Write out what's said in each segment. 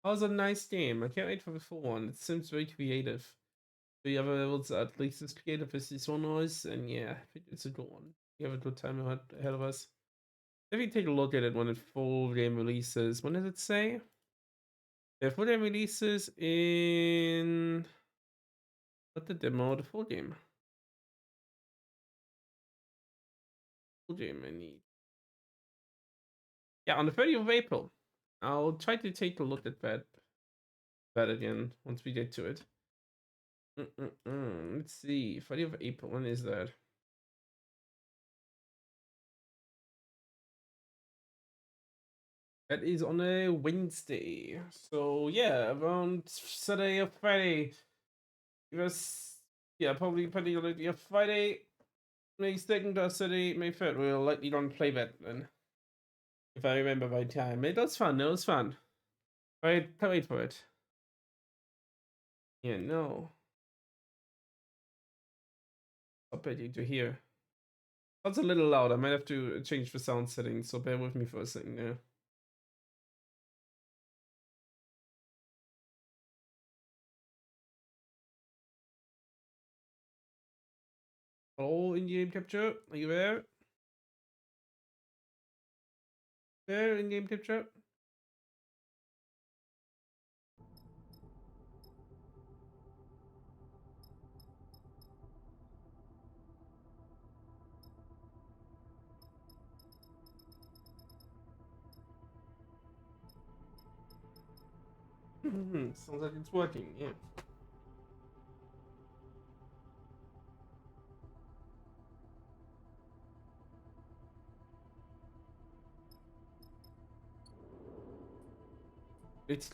That was a nice game. I can't wait for the full one. It seems very creative. The other levels are at least as creative as this one was, and yeah, I think it's a good one. We have a good time ahead of us. If you take a look at it when it full game releases, when does it say? The full game releases in what the demo, the full game. Full game I need. Yeah, on the 30th of April. I'll try to take a look at that again once we get to it. Let's see. 30th of April, when is that? That is on a Wednesday. So yeah, around Saturday or Friday. It was yeah, probably particularly a Friday, May 2nd or Saturday, May 3rd. We'll likely don't play that then. If I remember my time. It was fun, it was fun. I can't wait for it. Yeah, no. I'll bet you to hear. That's a little loud. I might have to change the sound settings, so bear with me for a second there. Hello, in-game capture. Are you there? There, in-game capture. Sounds like it's working, yeah. It's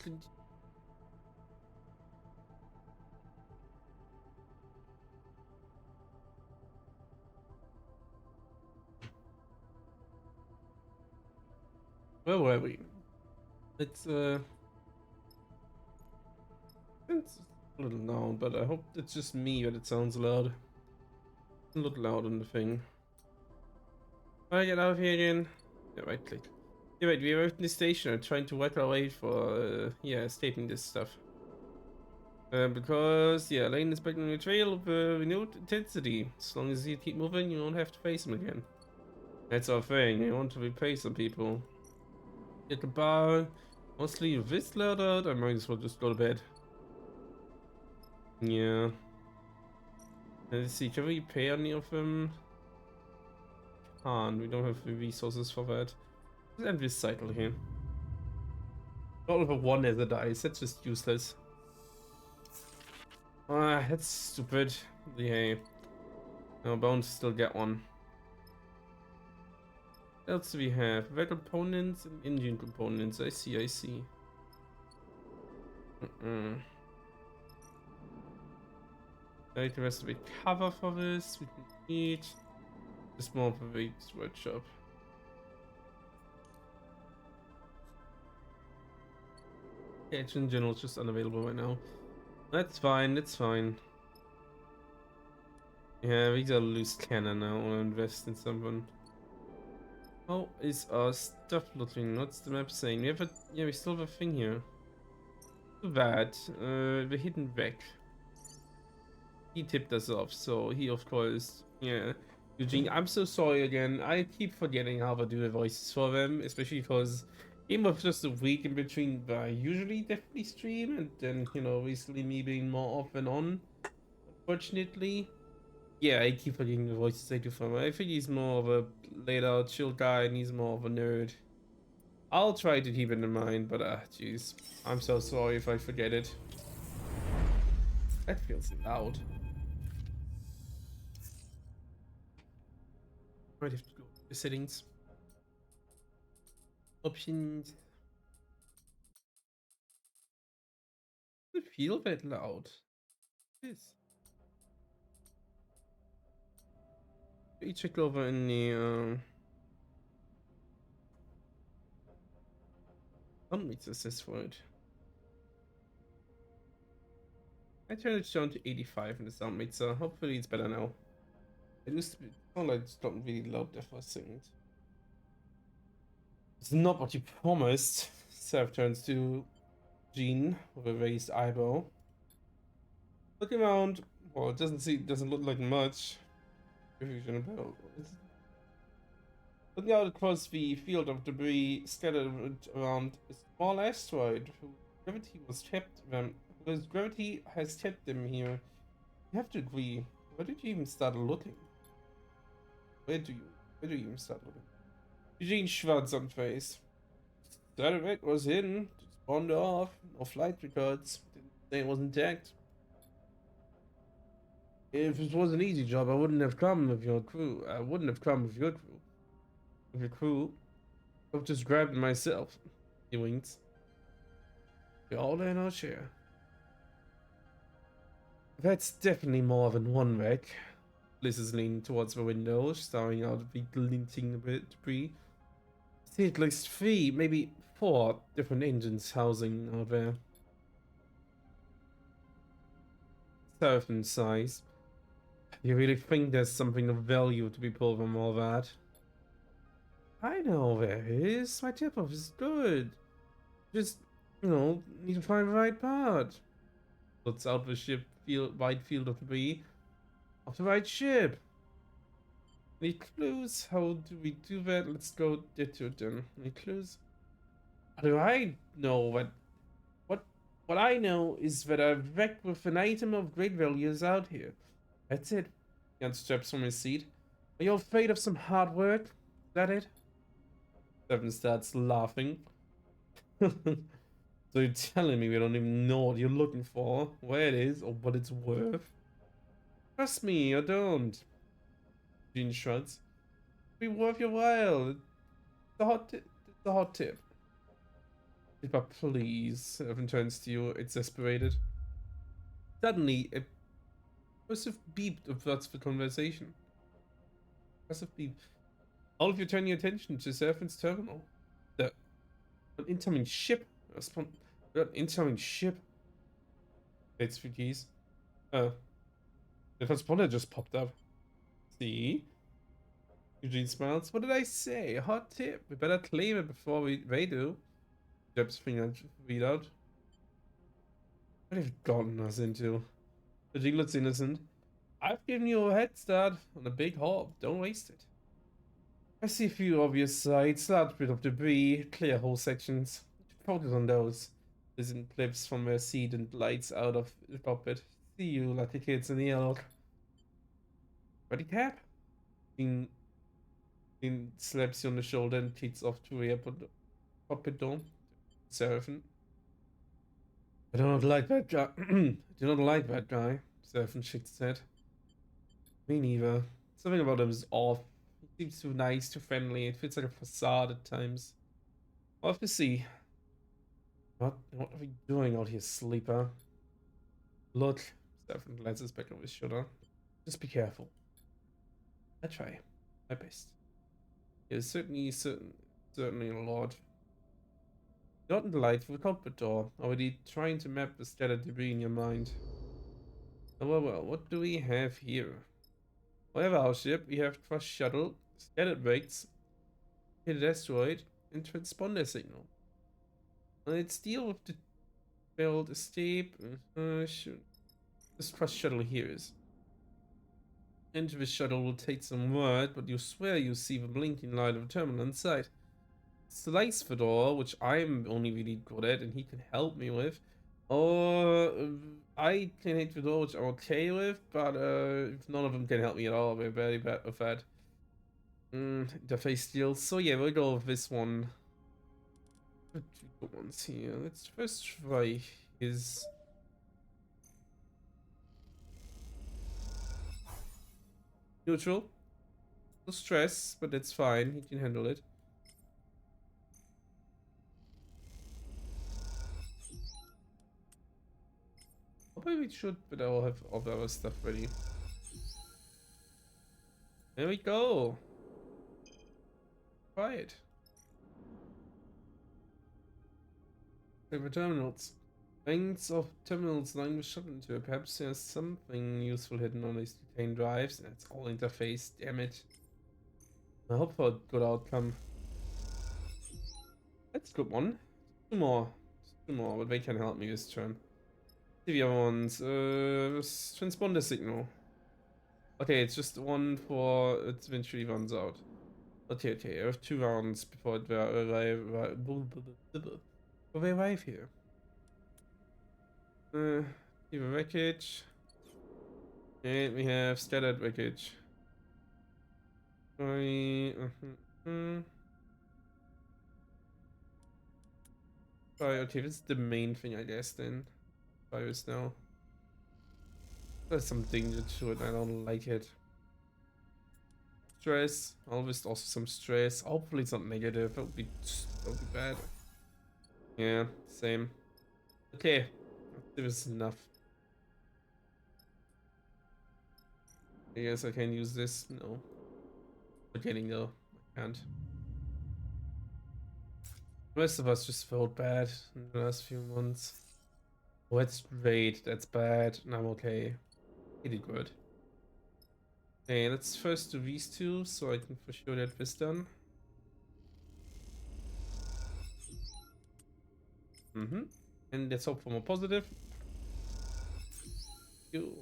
where were we? It's it's a little loud, but I hope it's just me that it sounds loud. A little loud on the thing. I get out of here again. Yeah, right click. Yeah, wait, we are in the station trying to work our way for yeah, escaping this stuff. Because yeah, Lane is back on the trail of renewed intensity. As long as you keep moving, you won't have to face him again. That's our thing. You want to replace some people. Get the bar. Mostly this loud out. I might as well just go to bed. Yeah. Let's see. Can we pay any of them? Can't. We don't have the resources for that. Let's end this cycle here. Not over one as a dice. That's just useless. Ah, that's stupid. Yeah. No, bound to still get one. What else do we have? Red components and engine components. I see, I see. Like the rest of it cover for this. We can need just more of a big workshop. Yeah, in general, it's just unavailable right now. That's fine, that's fine. Yeah, we got a loose cannon now. I want to invest in someone. How is our stuff looking? What's the map saying? We have a yeah, we still have a thing here. Too bad. The hidden wreck. He tipped us off, so he of course yeah. Eugene, I'm so sorry again. I keep forgetting how to do the voices for them, especially because it was just a week in between where I usually definitely stream, and then you know recently me being more off and on. Unfortunately, yeah, I keep forgetting the voices I do for him. I think he's more of a laid out, chill guy, and he's more of a nerd. I'll try to keep it in mind, but jeez, I'm so sorry if I forget it. That feels loud. Might have to go to the settings. Options. Does it feel that loud? It is. You check over in the sound meter says for it. I turned it down to 85 in the sound meter. Hopefully it's better now. It used to be like it's not really loud there for a second. It's not what you promised. Serve turns to Jean with a raised eyebrow. Looking around, well, it doesn't look like much. Confusion about. Looking out across the field of debris scattered around a small asteroid whose gravity has kept them here. You have to agree. Where did you even start looking? Where do you even start looking? Eugene shrugs on face. Starward was hidden. Just spawned off. No flight records. Didn't say it was intact. If it was an easy job, I wouldn't have come with your crew. I wouldn't have come with your crew. With your crew, I've just grabbed it myself. He winks. We all in our share. That's definitely more than one wreck. Liz is leaning towards the window, staring out at the glinting debris. I see at least 3, maybe 4 different engines housing out there. Certain size. You really think there's something of value to be pulled from all that? I know there is. My tip-off is good. Just, need to find the right part. Puts out the wide field of debris. Of the right ship. Any clues? How do we do that? Let's go get to them. Any clues? How do I know what I know is that a wreck with an item of great value is out here. That's it. Jan steps from his seat. Are you afraid of some hard work? Is that it? Seven starts laughing. So you're telling me we don't even know what you're looking for, where it is, or what it's worth? Trust me, I don't. Jean shrugs. Be worth your while. It's a hot tip. It's a hot tip. But please, Evan turns to you, exasperated. Suddenly, a impressive beep averts the conversation. Impressive beep. All of you turn your attention to Serpent's terminal. An incoming ship. An incoming ship. It's 3 keys. The transponder just popped up. See? Eugene smiles. What did I say? Hot tip. We better claim it before they do. Jeb's finger read out. What have you gotten us into? Eugene looks innocent. I've given you a head start on a big haul. Don't waste it. I see a few obvious sites, large bit of debris, clear whole sections. Focus on those. Listen clips from their seat and lights out of the cockpit. See you, lucky kids in the airlock. Ready, Cap? Dean slaps you on the shoulder and kicks off to the airport cockpit door. Seraphin. I do not like that guy. Do not like that guy. Seraphin shakes his head. Me neither. Something about him is off. He seems too nice, too friendly. It feels like a facade at times. We'll have to see. What are we doing out here, sleeper? Look. Seraphin glances back over his shoulder. Just be careful. I try. My best. There's certainly a lot. Not in the light of the cockpit door. Already trying to map the scattered debris in your mind. Well, what do we have here? Whatever our ship, we have thrust shuttle, scattered wrecks, hit asteroid, and transponder signal. Let's deal with the failed escape. Shoot. This thrust shuttle here is. Enter the shuttle will take some work, but you swear you see the blinking light of the terminal inside. Slice the door, which I'm only really good at, and he can help me with. Or I can hit the door, which I'm okay with, but if none of them can help me at all, we're very bad with that. Interface skills. So yeah, we'll go with this one. Good ones here. Let's first try his. Neutral. No stress, but that's fine. He can handle it. Probably we should, but I'll have all of our stuff ready. There we go. Try it. Favorite terminals. Banks of terminals lying with shuttle into it. Perhaps there's something useful hidden on these detained drives. That's all interface, damn it. I hope for a good outcome. That's a good one. 2 more. 2 more, but they can help me this turn. See the other ones. Transponder signal. Okay, it's just one for it eventually runs out. Okay, okay, I have 2 rounds before they arrive. Before they arrive here. Give a wreckage. And we have scattered wreckage. Sorry. Sorry, okay, this is the main thing, I guess, then. Virus now. There's some danger to it, I don't like it. Stress, always also some stress. Hopefully it's not negative, that would be bad. Yeah, same. Okay, this is enough. I guess I can use this. No. Forgetting though, I can't. The rest of us just felt bad in the last few months. Oh, that's great. That's bad. And I'm okay. Pretty good. Okay, let's first do these 2 so I can for sure get this done. And let's hope for more positive. You.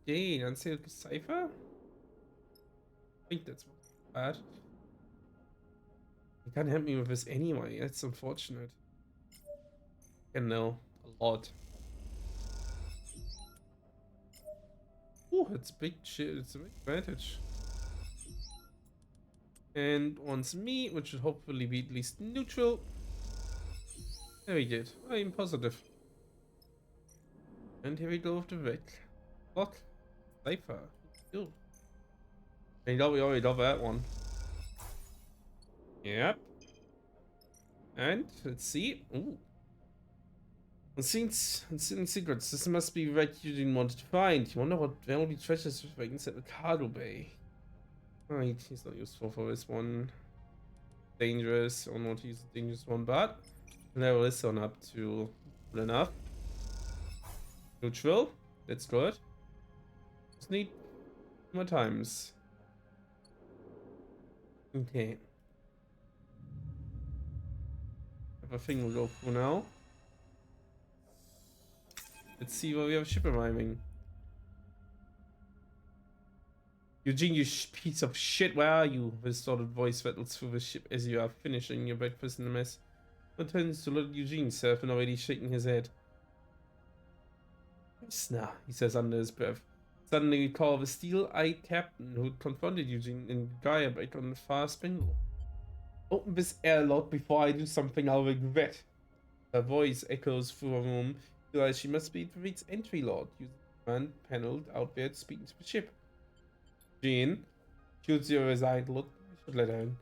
Okay, unsealed cipher? I think that's bad. You can't help me with this anyway. That's unfortunate. And no, a lot. Oh, it's big shit. It's a big advantage. And wants me, which should hopefully be at least neutral. There we go. I'm positive. And here we go with the red. Block. Cipher. Ooh. I know we already got that one. Yep. And let's see. Ooh. Unseen secrets. This must be right you didn't want to find. You wonder what there will be treasures if I can set the cargo bay. Alright, he's not useful for this one. Dangerous. Or not use the dangerous one, but level this one up to good enough. Neutral. That's good. Just need more times. Okay. Everything will go through now. Let's see what we have ship arriving. Eugene, you piece of shit, where are you? The distorted voice rattles through the ship as you are finishing your breakfast in the mess. What turns to little Eugene, surfing already shaking his head. Snah, he says under his breath. Suddenly recall the steel-eyed captain who confronted Eugene in Gaia back on the far spindle. Open this airlock before I do something I'll regret. Her voice echoes through a room. You realize she must be the Reed's entry lord, using the command panel out there speaking to the ship. Jean shoots you a resigned look. I should let her in.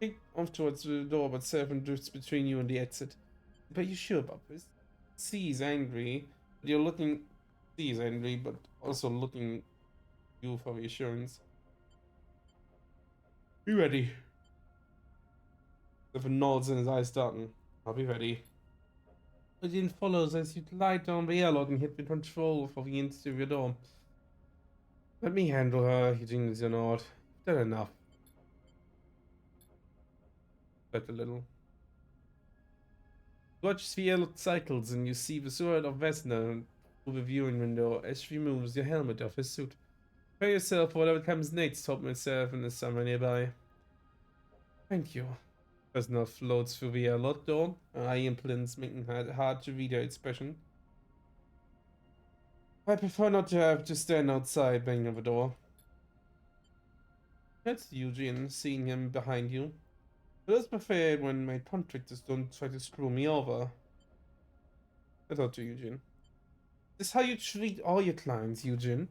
Take off towards the door, but servant drifts between you and the exit. But you sure about this? C is angry, but you're looking. C is angry, but also looking you for reassurance. Be ready. Servant nods and his eyes darken. I'll be ready. Jean follows as you glide down the airlock and hit the control for the interior door. Let me handle her, Eugene is your nod. Done enough. But a little. Watch the airlock cycles and you see the sword of Vesna through the viewing window as she removes your helmet off his suit. Prepare yourself for whatever comes next, told myself and the summer nearby. Thank you. Vesna floats through the airlock door, her eye implants making it hard to read her expression. I prefer not to have to stand outside banging on the door. That's Eugene, seeing him behind you. I was prepared when my contractors don't try to screw me over. I thought to Eugene. This is how you treat all your clients, Eugene.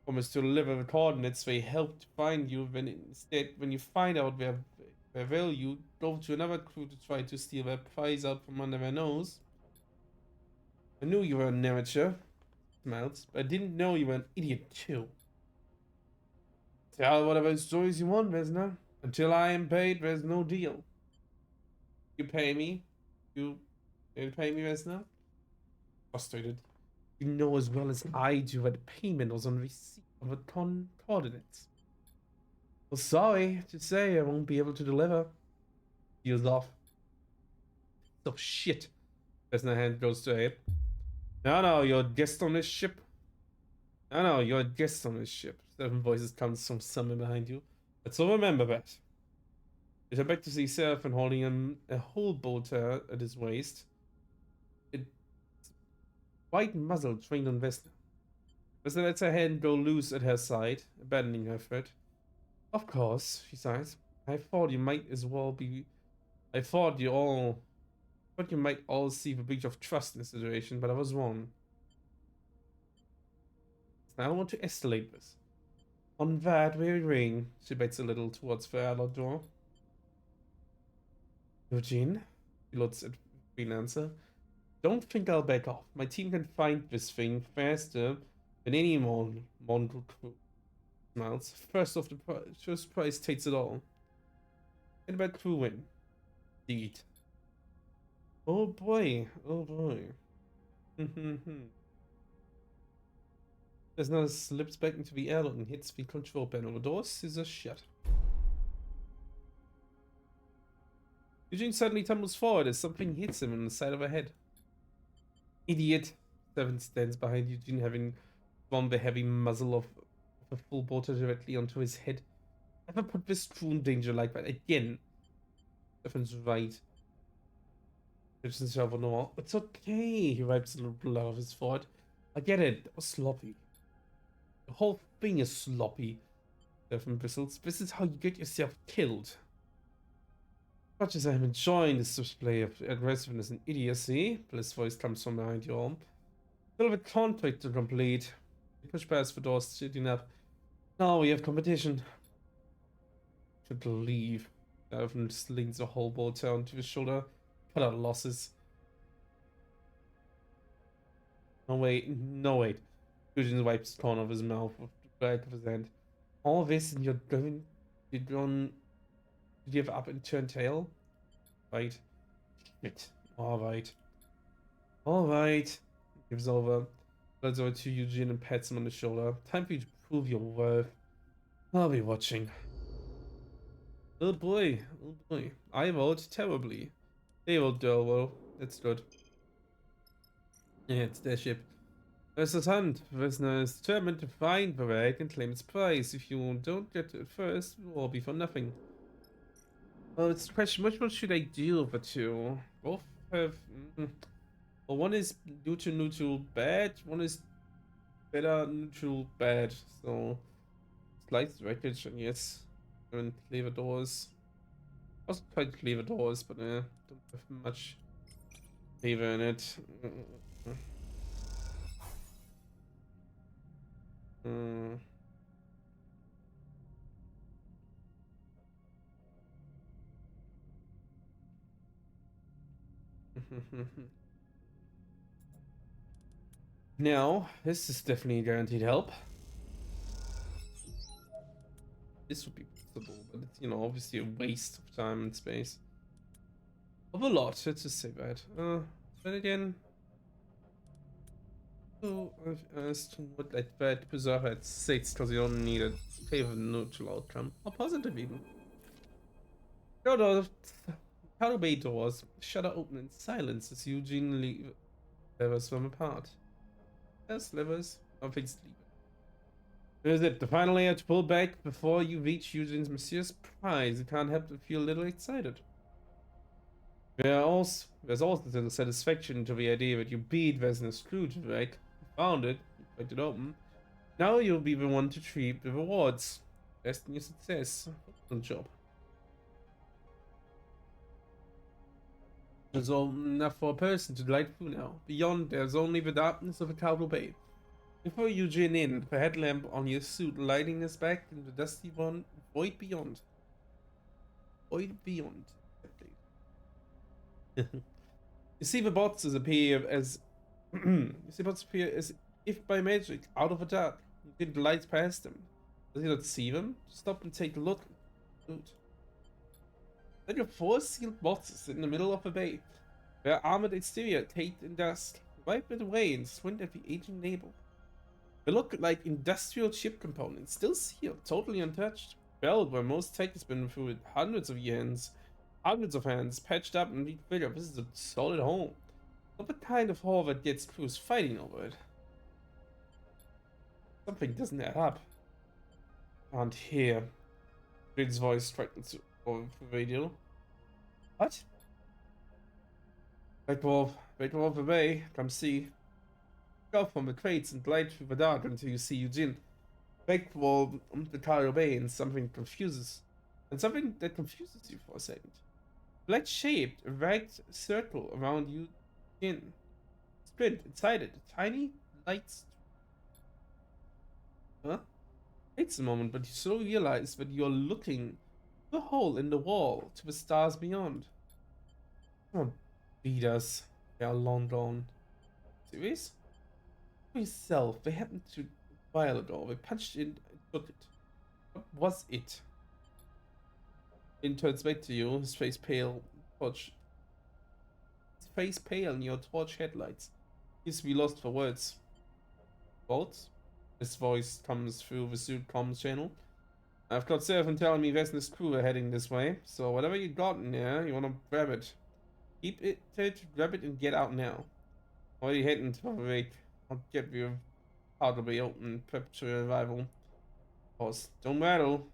Promise to deliver the coordinates they help to find you, then instead, when you find out their value, go to another crew to try to steal their prize out from under their nose. I knew you were an amateur. Smiles, but I didn't know you were an idiot too. Tell whatever stories you want, Vesna. Until I am paid, there's no deal. You pay me? You pay me, Vesna? Frustrated. You know as well as I do that the payment was on receipt of the coordinates. Well, sorry to say I won't be able to deliver. Deal's off. Oh shit. As the hand goes to aid. No, you're a guest on this ship. No, you're a guest on this ship. Seven voices comes from somewhere behind you. But so remember that. As I back to see Seraphin holding a whole boat at his waist. It white muzzle trained on Vesna. Vesna lets her hand go loose at her side, abandoning her threat. Of course, she sighs. I thought you might as well be. I thought you might all see the breach of trust in the situation, but I was wrong. I don't want to escalate this. On that very ring, she bets a little towards the airlock door. Eugene, he looks at Freelancer. Don't think I'll back off. My team can find this thing faster than any Mongol crew. Smiles. First prize takes it all. And about crew win. Indeed. Oh boy. Oh boy. There's now slips back into the airlock and hits the control panel. The door scissors shut. Eugene suddenly tumbles forward as something hits him on the side of her head. Idiot. Seven stands behind Eugene, having thrown the heavy muzzle of a full bolter directly onto his head. Never put this crew in danger like that again. Seven's right. It's okay. He wipes a little blood off his forehead. I get it. That was sloppy. The whole thing is sloppy. Seven bristles. This is how you get yourself killed. Much as I'm enjoying this display of aggressiveness and idiocy, Bliss' voice comes from behind your arm. Still have a contract to complete. You push past the doors, shooting up. Now we have competition. Should leave. Evan slings a whole bolter onto his shoulder. Cut out losses. No wait, no wait. Eugene wipes the corner of his mouth with the back of his hand. All this and you're going to give up and turn tail? Right. Shit. Alright. Alright. Gives over. Leads over to Eugene and pats him on the shoulder. Time for you to prove your worth. I'll be watching. Oh boy. Oh boy. I vote terribly. They vote well. That's good. Yeah, it's their ship. Versus Hunt. Vesna is determined to find the rag and claim its prize. If you don't get it first, it will all be for nothing. Well, it's a question, which one should I deal with the two? Both have... Well, one is neutral, bad. One is better, neutral, bad. So, slight wreckage, and yes. And clever doors. Also quite clever doors, but don't have much flavor in it. Now, this is definitely guaranteed help. This would be possible, but it's, you know, obviously a waste of time and space. Of a lot, let's just say that. Then again... So, I've asked what that preserve at 6 because you don't need a favor neutral outcome. Or positive even. Go to the bay doors. Shutter open in silence as Eugene leave levers from apart. Yes, levers. Nothing's leaving. Here's it, the final layer to pull back before you reach Eugene's mysterious prize. You can't help but feel a little excited. There's also the satisfaction to the idea that you beat Vesna's Scrooge, right? You found it, you picked it open. Now you'll be the one to reap the rewards. Best in your success. Good job. There's all enough for a person to light through now. Beyond, there's only the darkness of a Cowboy Bay. Before Eugene in, the headlamp on your suit lighting his back in the dusty void beyond. Void beyond. You see the boxes appear as if by magic, out of the dark. You did light past them. Does he not see them? Stop and take a look. Good. Then your 4 sealed boxes in the middle of the bay. Their armored exterior caked in dust. Wipe it away and squint at the aging label. They look like industrial ship components, still sealed, totally untouched. Built where most tech has been through it hundreds of years. Hundreds of hands patched up and refigured. This is a solid home. Not the kind of hole that gets crews fighting over it. Something doesn't add up. Aren't here. Grid's voice threatens over the radio. What? Break Wolf away. Come see. Go from the crates and glide through the dark until you see Eugene. Break Wolf on the car away and something that confuses you for a second. Black shaped, a right circle around Eugene. Sprint inside it, a tiny light. Huh? Waits a moment, but you slowly realize that you're looking through a hole in the wall to the stars beyond. Come on, beat us. They are long gone. Serious? For yourself, they happened to a while ago. They punched in and took it. What was it? He turns back to you, his face pale, in your torch headlights. He's to be lost for words. Bolts? His voice comes through the suit comms channel. I've got Seraphin telling me Vesna's crew are heading this way, so whatever you got in there, you wanna grab it. Keep it, grab it, and get out now. Already heading to the wake. I'll get you out of the open, prep to your arrival. Pause. Don't rattle.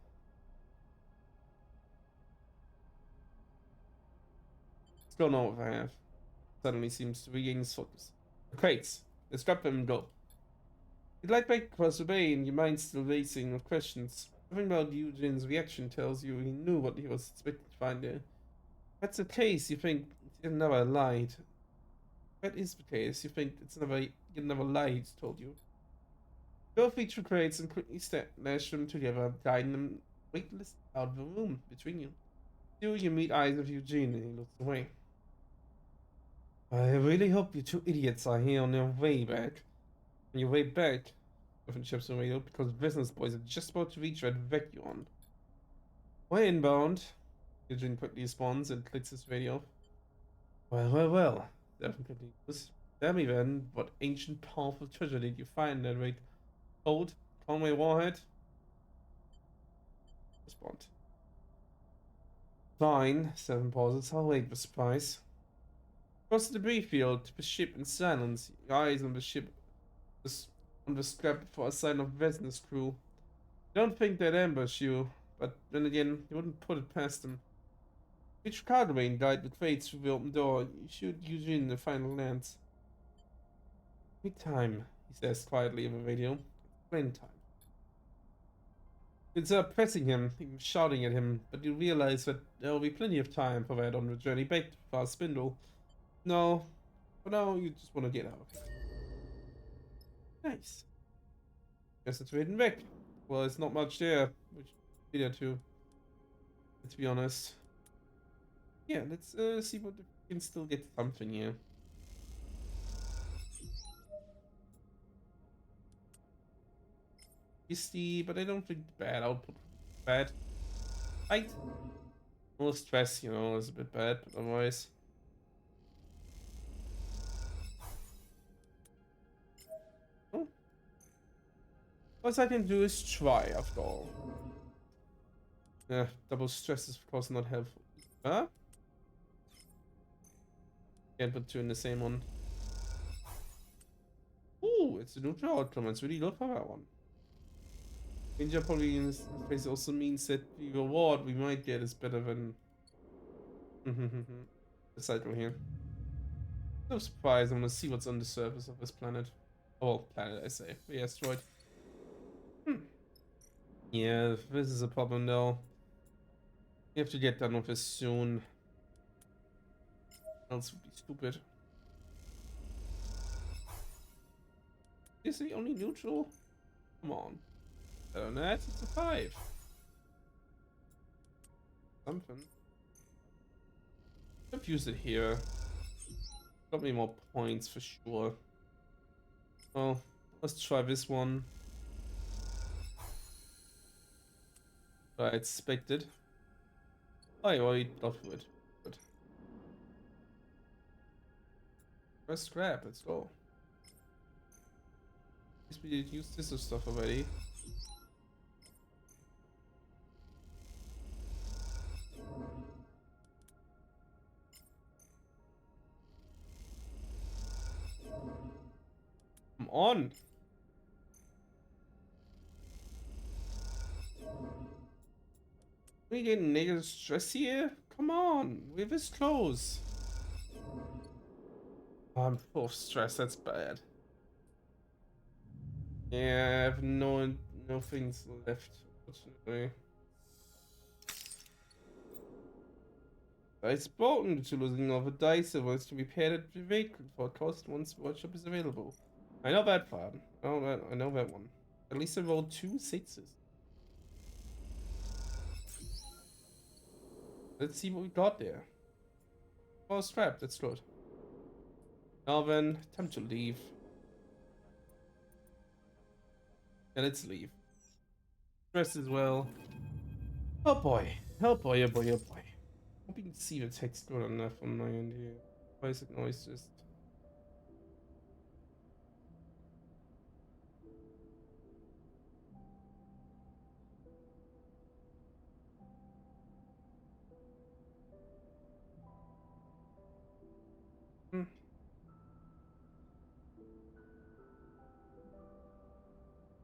Still know what I have. Suddenly seems to regain his focus. The crates. Let's grab them and go. You glide back across the bay and your mind still racing with questions. Something about Eugene's reaction tells you he knew what he was expecting to find there. If that's the case, you think he never lied. If that is the case, you think you never lied, told you. Go feature crates and quickly lash them together, guiding them weightless out of the room between you. You meet eyes of Eugene and he looks away. I really hope you two idiots are here on your way back. On your way back, different ships on radio, because business boys are just about to reach that vacuum. We're inbound. Eugene quickly responds and clicks his radio. Well. Stefan continues. Tell me then, what ancient powerful treasure did you find that great old Conway warhead? Respond. Fine, Stefan pauses. I'll wait for surprise. Across the debris field, the ship in silence, your eyes on the ship on the scrap for a sign of Vesna's crew. I don't think they'd ambush you, but then again, you wouldn't put it past them. Each cargo lane guide the crates through the open door. You shoot Eugene the final lands. Need time, he says quietly over the radio. Plain time. It's pressing him, even shouting at him, but you realize that there will be plenty of time for that on the journey back to Far Spindle. No, for now you just want to get out of here. Nice. Guess it's written back. Well, it's not much there, which be there too. Let's be honest. Yeah, let's see what we can still get something here. Tasty, but I don't think the bad output bad. Right. No stress, you know, is a bit bad, but otherwise. Oh. What I can do is try after all. Yeah, double stress is of course not helpful. Huh? Can't put two in the same one. Ooh, it's a neutral outcome. It's really good for that one. Danger probably in this case also means that the reward we might get is better than the cycle here. No surprise, I'm gonna see what's on the surface of this planet. Oh, planet I say. The asteroid. Yeah, this is a problem though. You have to get done with this soon. Else would be stupid. Is he only neutral? Come on. Better than that, it's a 5. Something. I've used it here. Got me more points for sure. Well, let's try this one. I expected. Oh, you already got wood. Good. First scrap, let's go. At least we did use this stuff already. on. We getting negative stress here? Come on, we're this close. Oh, I'm full of stress, that's bad. Yeah, I have no things left, unfortunately. Dice Bolton to losing all the dice that was to be paired at the vacant for cost once workshop is available. I know that one. I know that one. At least I rolled 2 6s. Let's see what we got there. Oh, strap, that's good. Now then, time to leave. Yeah, let's leave. Dress as well. Oh boy. Oh boy, oh boy, oh boy. Hope you can see the text good enough on my end here. Why is it noise just... Hmm.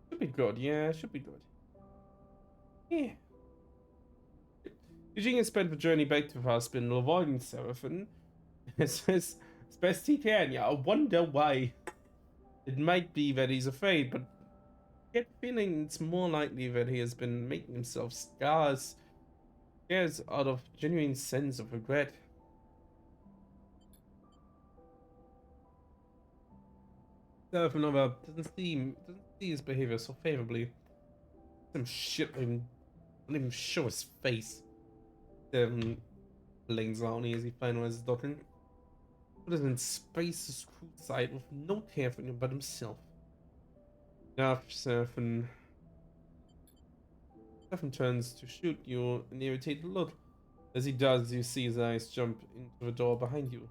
Should be good, yeah, should be good. Yeah. Eugene has spent the journey back to the hospital avoiding Seraphim as best he can. Yeah, I wonder why. It might be that he's afraid, but I get the feeling it's more likely that he has been making himself scares out of genuine sense of regret. Seraphim doesn't see his behavior so favorably. Some shit don't even show his face. Blinks out as he finalizes doctrine. Put us in space's cruel side with no care for him but himself. Now, Seraphim turns to shoot you an irritated look. As he does, you see his eyes jump into the door behind you.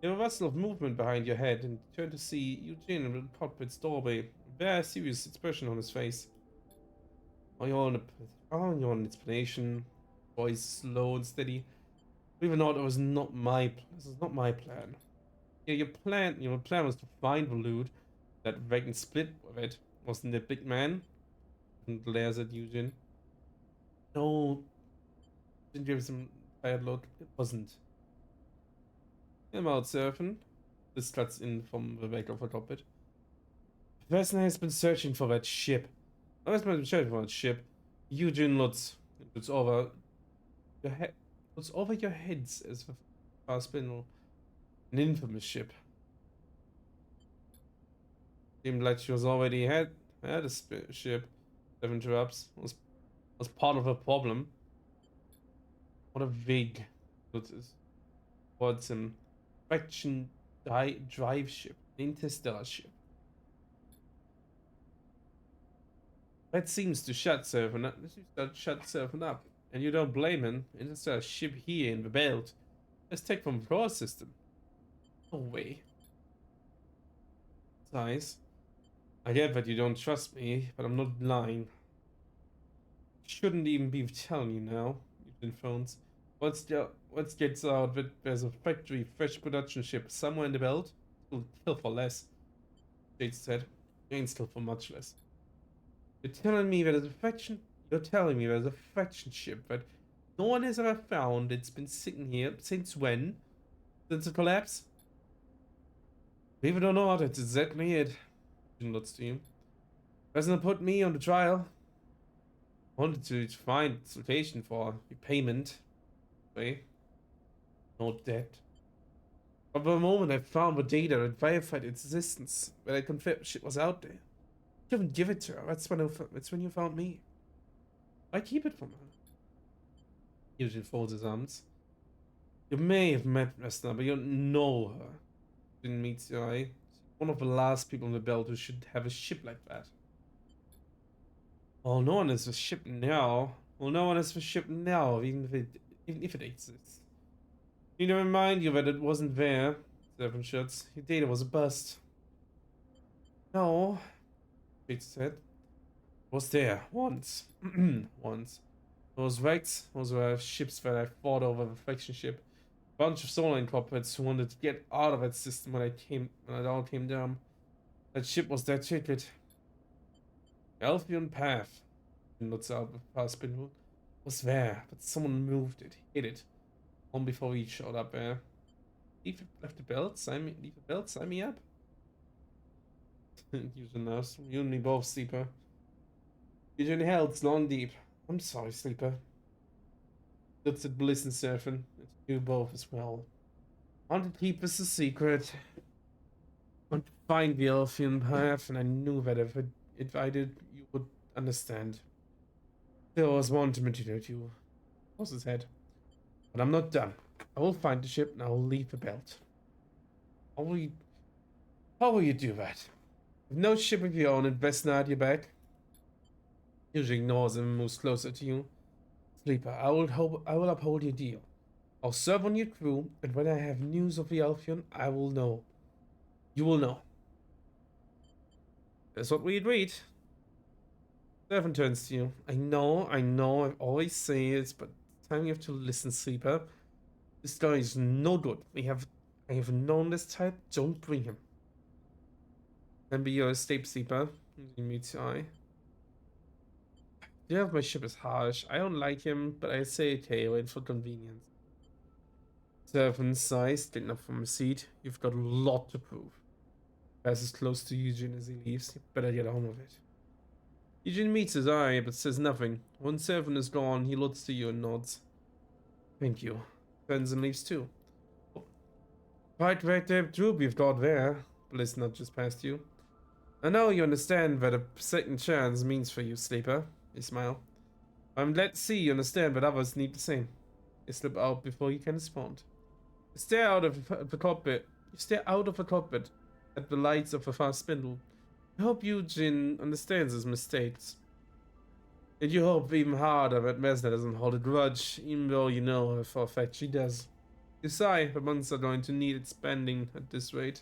You have a rustle of movement behind your head and turn to see Eugene in the cockpit's doorway. A very serious expression on his face. All you want an explanation. Voice slow and steady. Even though it was not my this is not my plan. Yeah, your plan was to find the loot that Reagan split with it. Wasn't it, big man? And glares at Eugene. No, didn't give him a bad look. It wasn't. I'm out surfing. This cuts in from the back of the cockpit. The person has been searching for that ship. I was been searching for that ship. Eugene looks over your head. Looks over your heads as the fast spindle. An infamous ship. Seemed like she was already had a ship. Seven interrupts. Was part of her problem. What a vague towards him. Fraction drive ship. Interstellar ship. That seems to shut surfing up. And you don't blame him. Interstellar ship here in the belt. Let's take from the core system. No way. Nice. I get that you don't trust me, but I'm not lying. Shouldn't even be telling you now. You've been phones. What gets out that there's a factory fresh production ship somewhere in the belt? It'll kill for less. Jade said. You ain't still for much less. You're telling me there's a faction ship that no one has ever found. It's been sitting here since when? Since the collapse? Believe it or not, it's exactly it. Looks to you. Doesn't put me on the trial. Wanted to find location for repayment. Okay. No debt. But the moment I found the data and verified its existence, when I confirmed shit was out there, you couldn't give it to her. That's when you found me. I keep it from her. Eugene folds his arms. You may have met Vesna, but you don't know her. Didn't meet your eye. One of the last people in the belt who should have a ship like that. Oh, no one has a ship now. Well, no one has a ship now, even if it exists. You to remind you that it wasn't there. Seven shuts. Your data was a bust. No, Bates said. It was there once. Once. Those wrecks, those were ships that I fought over the faction ship. Bunch of Solar corporates who wanted to get out of that system when it all came down. That ship was their ticket. Albion Path. Not out of past spindle. Was there, but someone moved it, hit it. Long before we showed up there. Left the belt, leave the belt, sign me up. Use a nurse. You and me both, Sleeper. You're in hell, it's long deep. I'm sorry, Sleeper. Looks at Bliss and Surfing. It's you both as well. I want to keep this a secret. I want to find the Elfian path, and I knew that if I did, you would understand. There was one to manipulate you. Across his head. But I'm not done. I will find the ship and I will leave the belt. How will you do that? With no ship of your own and Vesna at your back? Usually ignores him and moves closer to you. Sleeper, I will uphold your deal. I'll serve on your crew, and when I have news of the Alphion, I will know. You will know. That's what we agreed. Seven turns to you. I know, I always say it, but it's time you have to listen, Sleeper. This guy is no good. I have known this type, don't bring him. Then be your escape, Sleeper. You meet your eye. Yeah, my ship is harsh. I don't like him, but I say okay, wait for convenience. Seven sighs, getting up from a seat. You've got a lot to prove. Passes close to Eugene as he leaves. You better get on with it. Eugene meets his eye, but says nothing. When Seven is gone, he looks to you and nods. Thank you. Turns and leaves too. Quite right there, troop you've got there. Bliss not just past you. I know you understand that a second chance means for you, Sleeper. You smile. I'm glad to see you understand that others need the same. You slip out before you can respond. You stare out of the cockpit. You stare out of the cockpit at the lights of a fast spindle. I hope Eugene understands his mistakes. And you hope even harder that Mesna doesn't hold a grudge, even though you know for a fact she does. You sigh, the months are going to need expanding at this rate.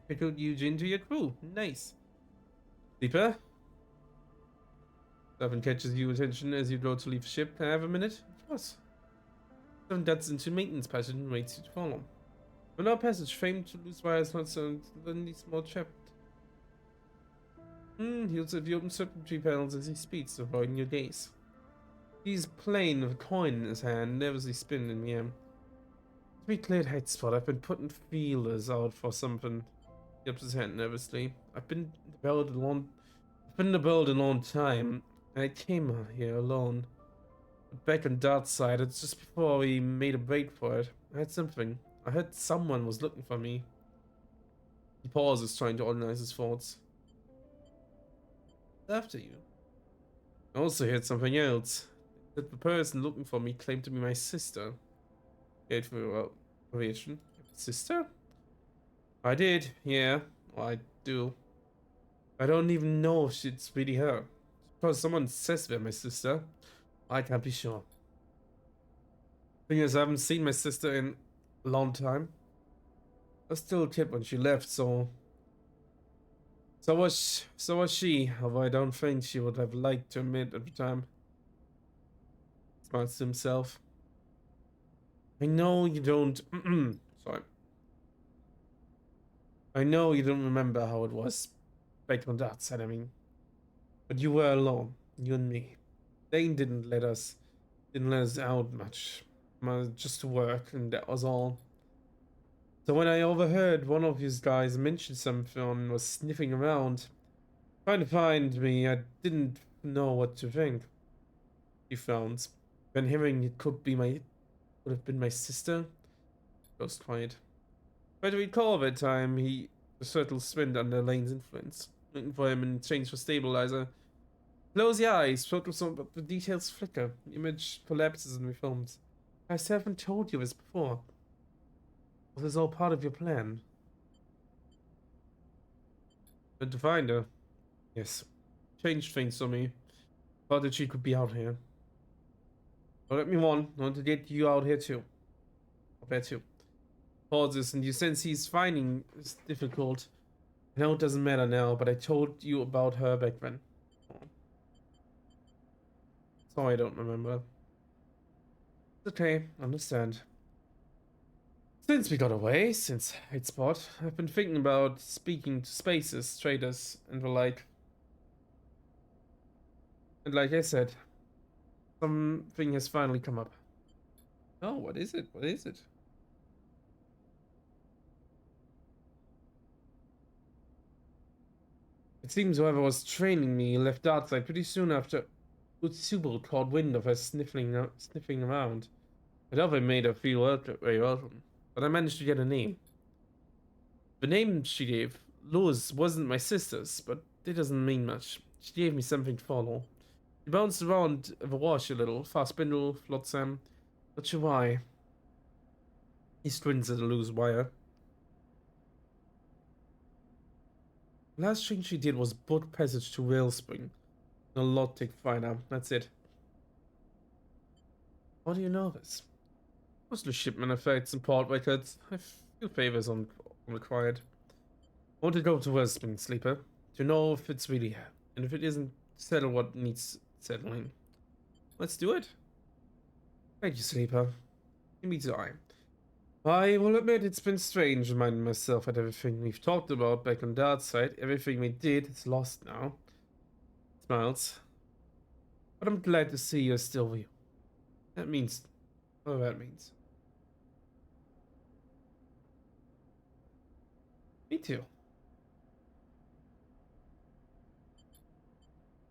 Recruit Eugene to your crew. Nice. Sleeper? Seven catches your attention as you go to leave the ship. Can I have a minute? Of course. Seven ducks into maintenance passage and waits you to follow. On our passage, famed to lose wires not so suddenly small chap. He also the open circuitry panels as he speaks, avoiding your gaze. He's playing with a coin in his hand, nervously spinning in the air. To be cleared head spot, I've been putting feelers out for something. He ups his hand nervously. I've been in the build a long time, and I came here alone. But back on Dart's side, it's just before we made a break for it. I had something. I heard someone was looking for me. He pauses, trying to organize his thoughts. After you. I also heard something else. That the person looking for me claimed to be my sister. Gate for relation. Sister? I did, yeah. Well, I do. I don't even know if it's really her. Suppose someone says they're my sister. I can't be sure. Thing is, I haven't seen my sister in a long time. I was still a kid when she left, so was she, although I don't think she would have liked to admit at the time. Smiles to himself. I know you don't sorry. I know you don't remember how it was back on that side, I mean. But you were alone, you and me. Dane didn't let us out much. Just to work, and that was all. So when I overheard one of these guys mention something was sniffing around, trying to find me, I didn't know what to think. He frowns. When hearing it would have been my sister, goes quiet. But to recall that time, the turtle swinned under Lane's influence, looking for him in exchange for stabilizer. Close your eyes, focus on the details flicker. The image collapses and refilms. I haven't told you this before. Was this all part of your plan? But to find her? Yes. Changed things for me. Thought that she could be out here. Don't let me I want to get you out here too. Up there too. Pauses, and you sense he's finding this difficult. I know it doesn't matter now, but I told you about her back then. Sorry, I don't remember. It's okay, understand. Since we got away, since Hate Spot, I've been thinking about speaking to spaces, traders, and the like. And like I said, something has finally come up. Oh, what is it? What is it? It seems whoever was training me left outside pretty soon after Utsubal caught wind of us sniffing around. I doubt they made her feel very welcome, but I managed to get a name. The name she gave, Luz, wasn't my sister's, but it doesn't mean much. She gave me something to follow. She bounced around the wash a little, fast spindle, flotsam, not sure why. He squints at the loose wire. The last thing she did was book passage to Whalespring. A Lotic finder, that's it. How do you know this? Mostly shipment effects and port records. I feel favors on required. I want to go to Wellspring, Sleeper, to know if it's really here, and if it isn't, settle what needs settling. Let's do it. Thank you, Sleeper. Give me time. I will admit it's been strange reminding myself that everything we've talked about back on Dad's side, everything we did, is lost now. Smiles. But I'm glad to see you're still real. That means... oh, that means. Me too.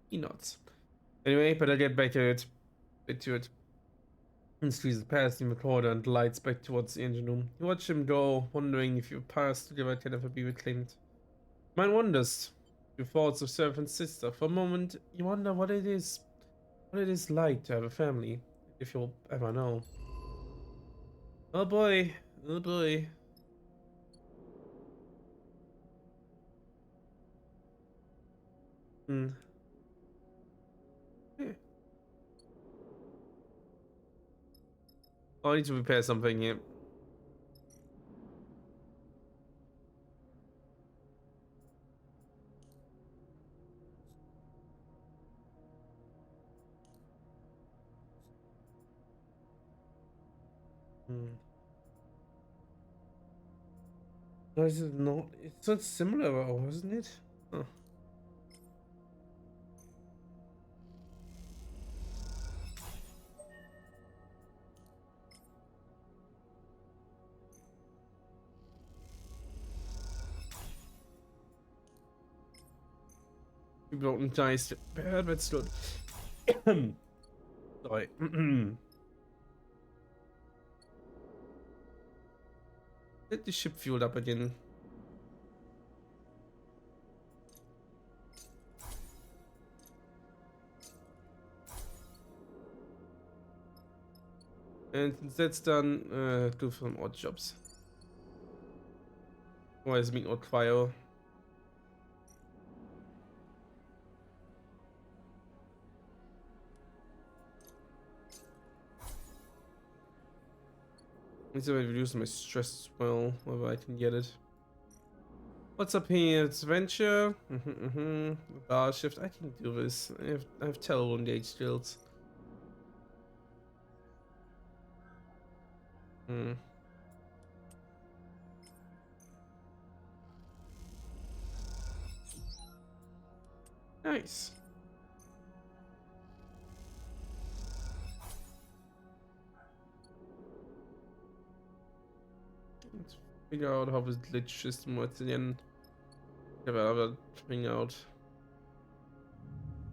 He nods. Anyway, better get back to it. Get to it. And squeezes past the recorder and lights back towards the engine room. You watch him go, wondering if your past together can ever be reclaimed. Mine wonders. Your thoughts of Seraph and sister. For a moment, you wonder what it is like to have a family, if you'll ever know. Oh boy, oh boy. Hmm. Yeah. Oh, I need to repair something here. Hmm. No, is it not? It's not similar, wasn't it? Huh. We broken dice. Bad, but still. Sorry. Get the ship fueled up again. And since that's done, do some odd jobs. Why is me odd fire? Need to reduce my stress as well, wherever I can get it. What's up here? It's Venture. Bar shift. I can do this. I have terrible engaged skills. Hmm. Nice. Let's figure out how this glitch system works again. Have another thing out.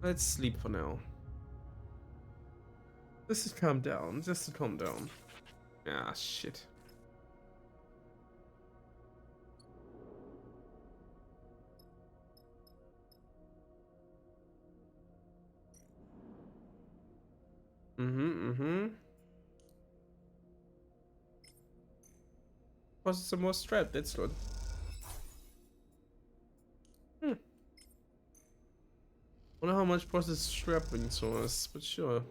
Let's sleep for now. Just to calm down. Just to calm down. Ah, shit. Processor more strap, that's good. Hmm. Wonder how much processor strap brings to us, but sure.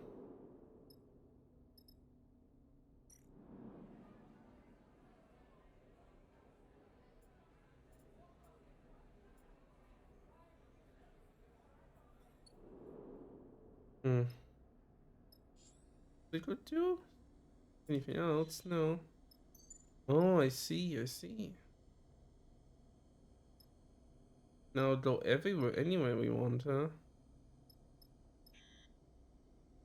Hmm. We could do anything else? No. Oh, I see, I see. Now go everywhere, anywhere we want, huh?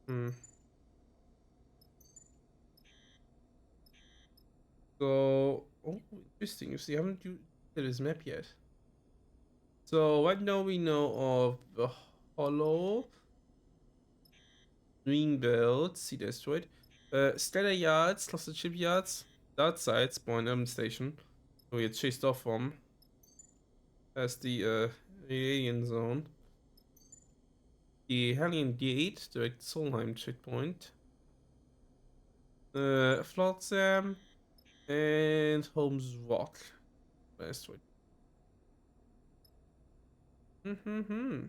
Hmm. So, oh, interesting. You see, I haven't used this map yet. So, what now we know of the Hollow, Greenbelt, Sea Destroyed, Stellar Yards, Cluster Shipyards, Dark Side, Spawn Station, where we get chased off from, as the alien zone, the Hellion Gate, direct Solheim checkpoint, Flotsam, and Holmes Rock. Asteroid. Mm-hmm.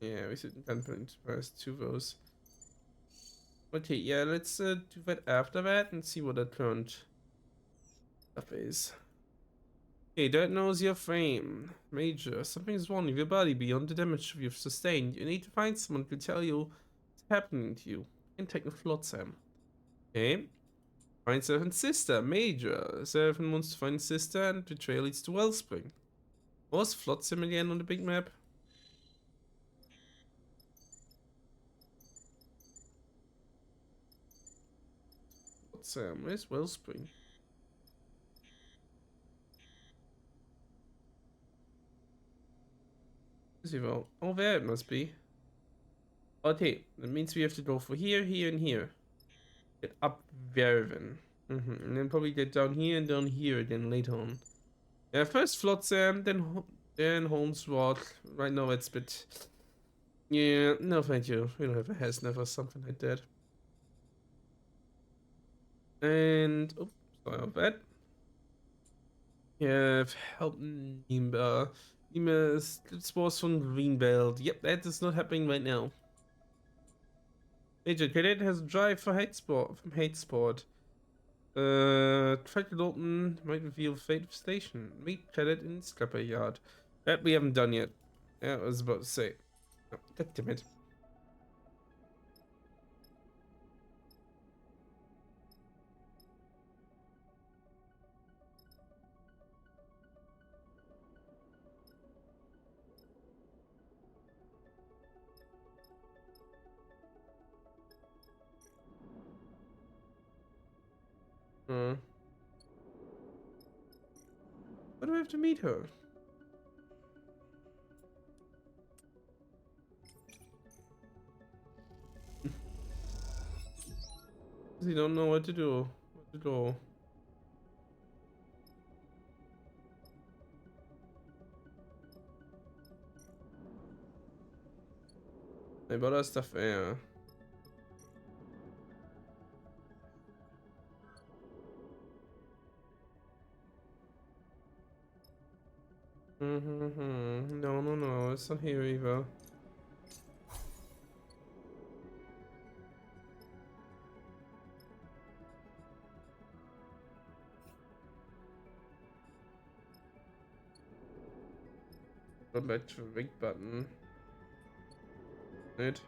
Yeah, we should can put into first two rows. Okay, yeah, let's do that after that and see what the current stuff is. Okay, that knows your frame. Major, something's wrong with your body beyond the damage you've sustained. You need to find someone to tell you what's happening to you. And take a Flotsam. Okay. Find Seraphin's sister, Major. Seraphim wants to find sister and the trail leads to Wellspring. What was Flotsam again on the big map? Flotsam, where's Wellspring? Is he well? Oh, there it must be. Okay, that means we have to go for here, here, and here. Get up there then. And then probably get down here and down here again later on. Yeah, first Flotsam, then Holmes Rock. Right now it's a bit... Yeah, no thank you. We don't have a Hasnev or something like that. And... Oh, sorry about that. Yeah, help Nimba. Nimba spores from Greenbelt. Yep, that is not happening right now. Major Cadet has a drive for hate sport from hate sport. Track Dalton might reveal fate of station. Meet Cadet in Scrapper Yard. That we haven't done yet. Yeah, I was about to say. Oh, God damn it. Uh, why do I have to meet her? Because you don't know what to do. What to do. I bought us stuff, yeah. No, no, no, it's not here either. Go back to the rig button. Right?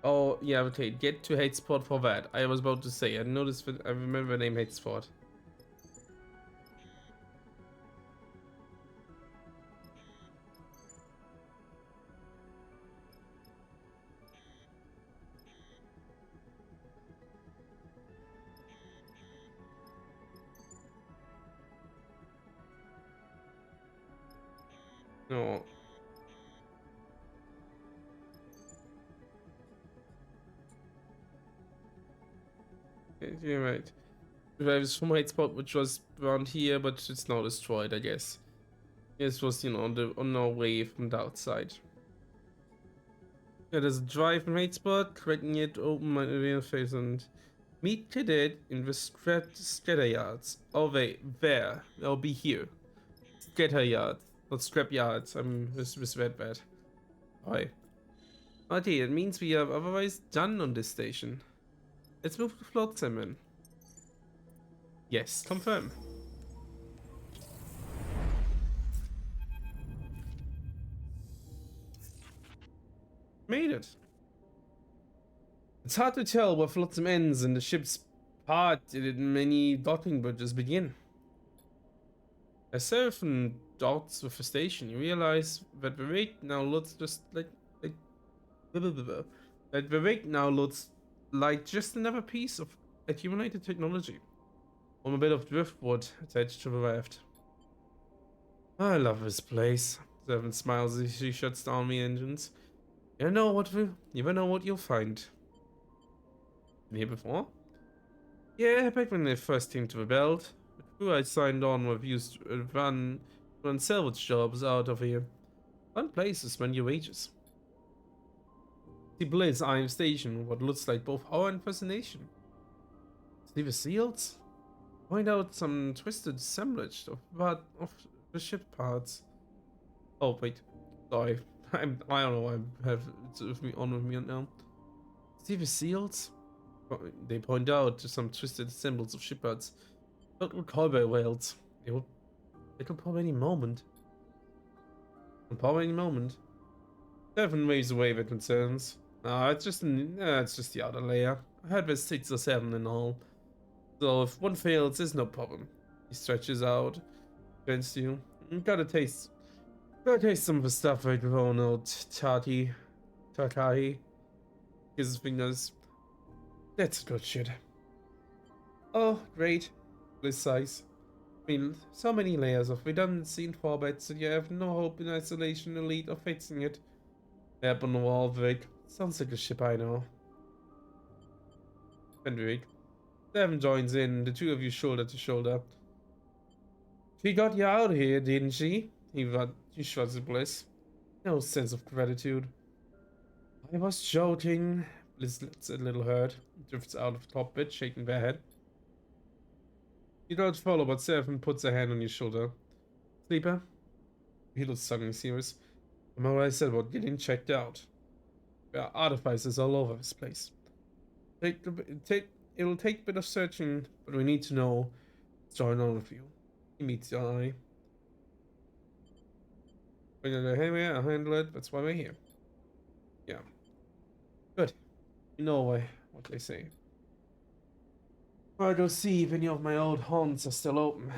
Oh, yeah, okay. Get to hate spot for that. I was about to say. I noticed that I remember the name hate spot. No, you're right. There was some hate spot which was around here, but it's now destroyed, I guess. This was, you know, on our way from the outside. Yeah, there's a drive from hate spot, correcting it, open my interface and meet Cadet in the scatter yards. Oh wait, there. I'll be here. Scatter yards, not scrap yards. I'm misread that. Hi. Okay, it means we are otherwise done on this station. Let's move to Flotsam in. Yes, confirm. made it. It's hard to tell where Flotsam ends and the ship's part in many docking bridges begin. As Seraphim docks with the station, you realize that the rig now looks just like blah, blah, blah, blah. That the rig now looks like just another piece of accumulated technology on a bit of driftwood attached to the raft. I love this place. Servant smiles as she shuts down the engines. You never know what you'll find. Been here before? Yeah, back when they first came to the belt. The crew I signed on with used to run salvage jobs out of here. Fun place to spend your wages. See Bliss eyeing station, what looks like both awe and fascination. See the seals? Point out some twisted assemblage of the ship parts. Oh wait, sorry. I don't know why I have it with me on with me now. See the seals? They point out to some twisted symbols of ship parts. Little cowboy whales. It'll pop any moment. It'll pop any moment. Devon waves away the concerns. No, it's just the outer layer. I heard there's 6 or 7 in all. So if one fails, there's no problem. He stretches out against you. Gotta taste some of the stuff right before an old Tatahi. His fingers. That's good shit. Oh, great. Bliss sighs. I mean, so many layers of redundancy and fallbacks that you have no hope in isolation, elite, or fixing it. Map on the wall, Vic. Sounds like a ship I know. Fenwick. Devon joins in, the two of you shoulder to shoulder. She got you out here, didn't she? He shrugs at Bliss. No sense of gratitude. I was joking. Bliss lets a little hurt. Drifts out of the cockpit, shaking their head. You don't follow, but Seraphim puts a hand on your shoulder. Sleeper? He looks suddenly serious. Remember what I said about getting checked out? There are artificers all over this place. It'll take a bit of searching, but we need to know what's going on with you. He meets your eye. We're gonna I'll handle it. That's why we're here. Yeah. Good. You know what they say. I'll go see if any of my old haunts are still open.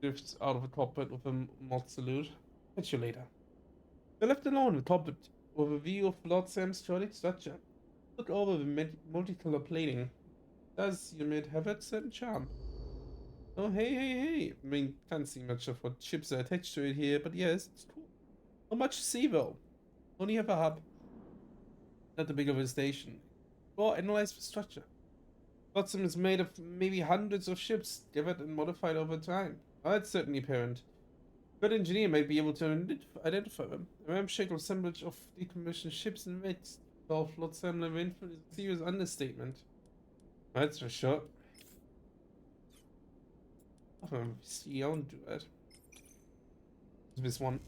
Drifts out of the cockpit with a mock salute. Catch you later. We're left alone in the cockpit with a view of Lord Sam's tronic structure. Look over the multicolor plating. Does you mid have a certain charm? Oh, hey. I mean, can't see much of what ships are attached to it here, but yes, it's cool. Not much to see though. Only have a hub. Not the big of a station. Or analyze the structure. Flotsam is made of maybe hundreds of ships, gathered and modified over time. Oh, that's certainly apparent. A good engineer might be able to identify them. A ramshackle assemblage of decommissioned ships and wrecks. Call Flotsam Lavinful is a serious understatement. That's for sure. Oh, see, I won't do that. This one.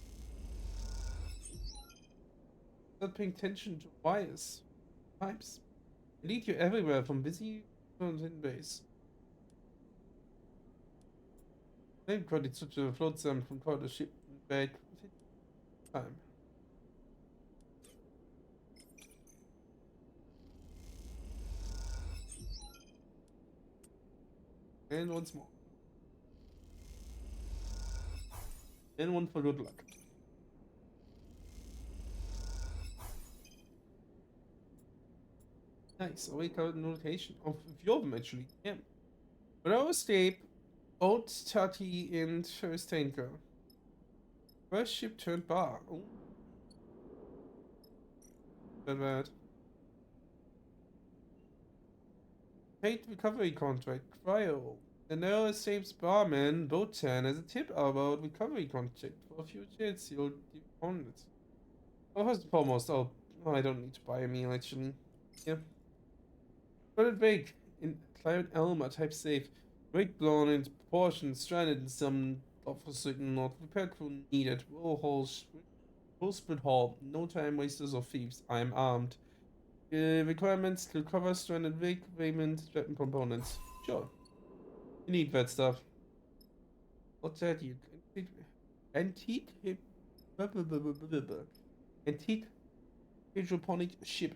Not paying attention to wires. Pipes. They lead you everywhere from busy in base. They've got it such a Flotsam from quite a ship back. Time. And once more. And one for good luck. Nice, awake out notification of a few of them actually. Yeah. But I escape. Old Tati and first tanker. First ship turned bar. Oh. Bad. Paid recovery contract. Cryo. The now escapes barman, Botan, as a tip about recovery contract. For a few chats, you'll own it. Well, first and foremost, I don't need to buy a meal actually. Yeah. Put it big. In Cloud Elm, a type safe. Rig blown into proportion, stranded in some opposite north. Repair crew needed. Roll split hall. No time wasters or thieves. I am armed. Requirements to cover stranded rig, payment, weapon components. Sure. You need that stuff. What's that? You antique? Antique hydroponic ship.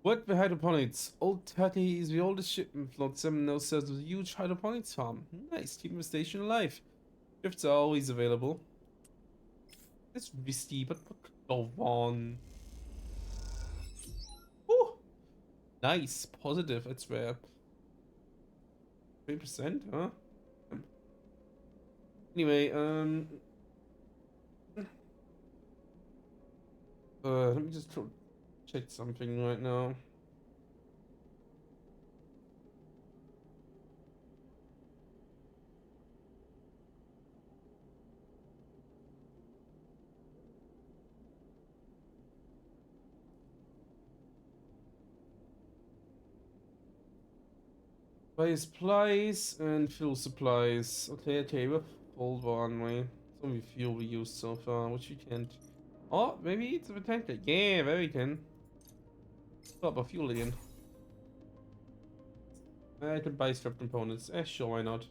What the hydroponics? Old Turkey is the oldest ship in Float 7 now serves a huge hydroponics farm. Nice, keeping the station alive. Shifts are always available. It's risky, but go on. Oh, nice, positive. It's rare. 3%, huh? Anyway, let me just check something right now. Buy supplies and fuel supplies. Okay, we're full one way. It's only fuel we used so far, which we can't. Oh, maybe it's a tanker. Yeah, there we can. Stop a fuel again. I can buy strap components. Sure, why not?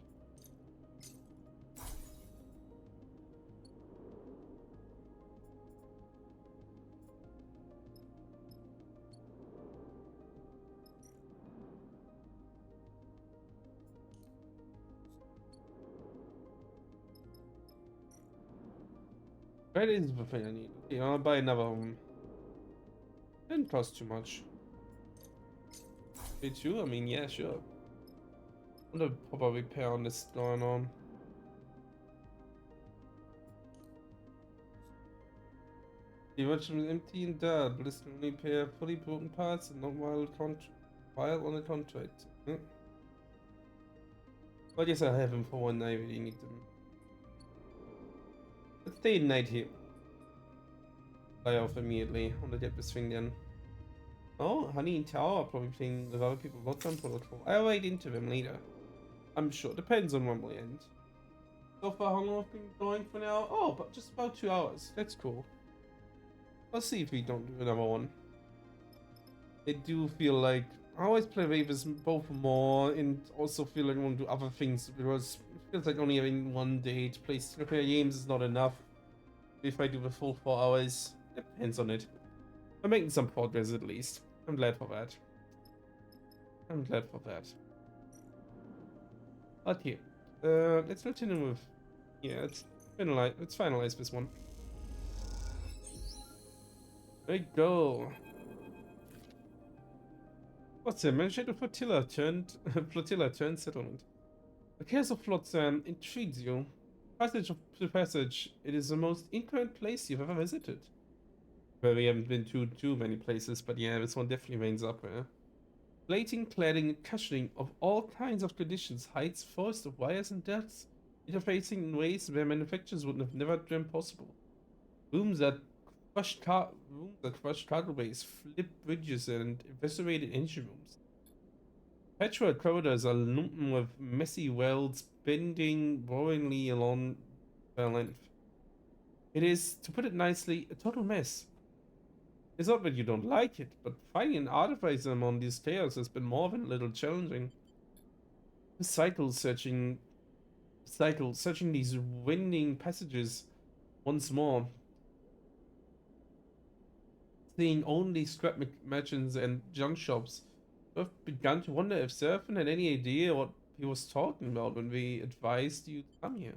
That is the thing I need. Okay, I'll buy another one. Didn't cost too much. Pay two? I mean, yeah, sure. What a proper repair on this going on. The original is empty and dead. List can repair fully broken parts and not while on a contract. Hmm. Well, I guess I have them for one night. I really need them. Let's stay a night here. Fly off immediately. I want to get this thing done. Oh, Honey and Tower are probably playing with other people. Lockdown Protocol. I'll wait into them later. I'm sure. Depends on when we end. So far, how long have been going for now? Oh, but just about 2 hours. That's cool. Let's see if we don't do another one. I do feel like I always play Ravens both more and also feel like I want to do other things because it feels like only having one day to play repair games is not enough. If I do the full 4 hours, depends on it. I'm making some progress at least. I'm glad for that. I'm glad for that. Okay. Let's continue with. Yeah, let's finalize this one. There you go. What's a mentioned flotilla turned settlement. The chaos of Flotsam intrigues you. Passage of the passage. It is the most incredible place you've ever visited. Well, we haven't been to too many places, but yeah, this one definitely reigns up there. Plating, cladding, and cushioning of all kinds of conditions, heights, forests of wires and depths, interfacing in ways where manufacturers would have never dreamt possible. Rooms that crushed cargoways, flipped bridges, and eviscerated engine rooms. Petrol corridors are lumpen with messy welds bending roaringly along their length. It is, to put it nicely, a total mess. It's not that you don't like it, but finding an artifice among these chaos has been more than a little challenging. The searching these winding passages once more, seeing only scrap merchants and junk shops. I've begun to wonder if Surfin had any idea what he was talking about when we advised you to come here.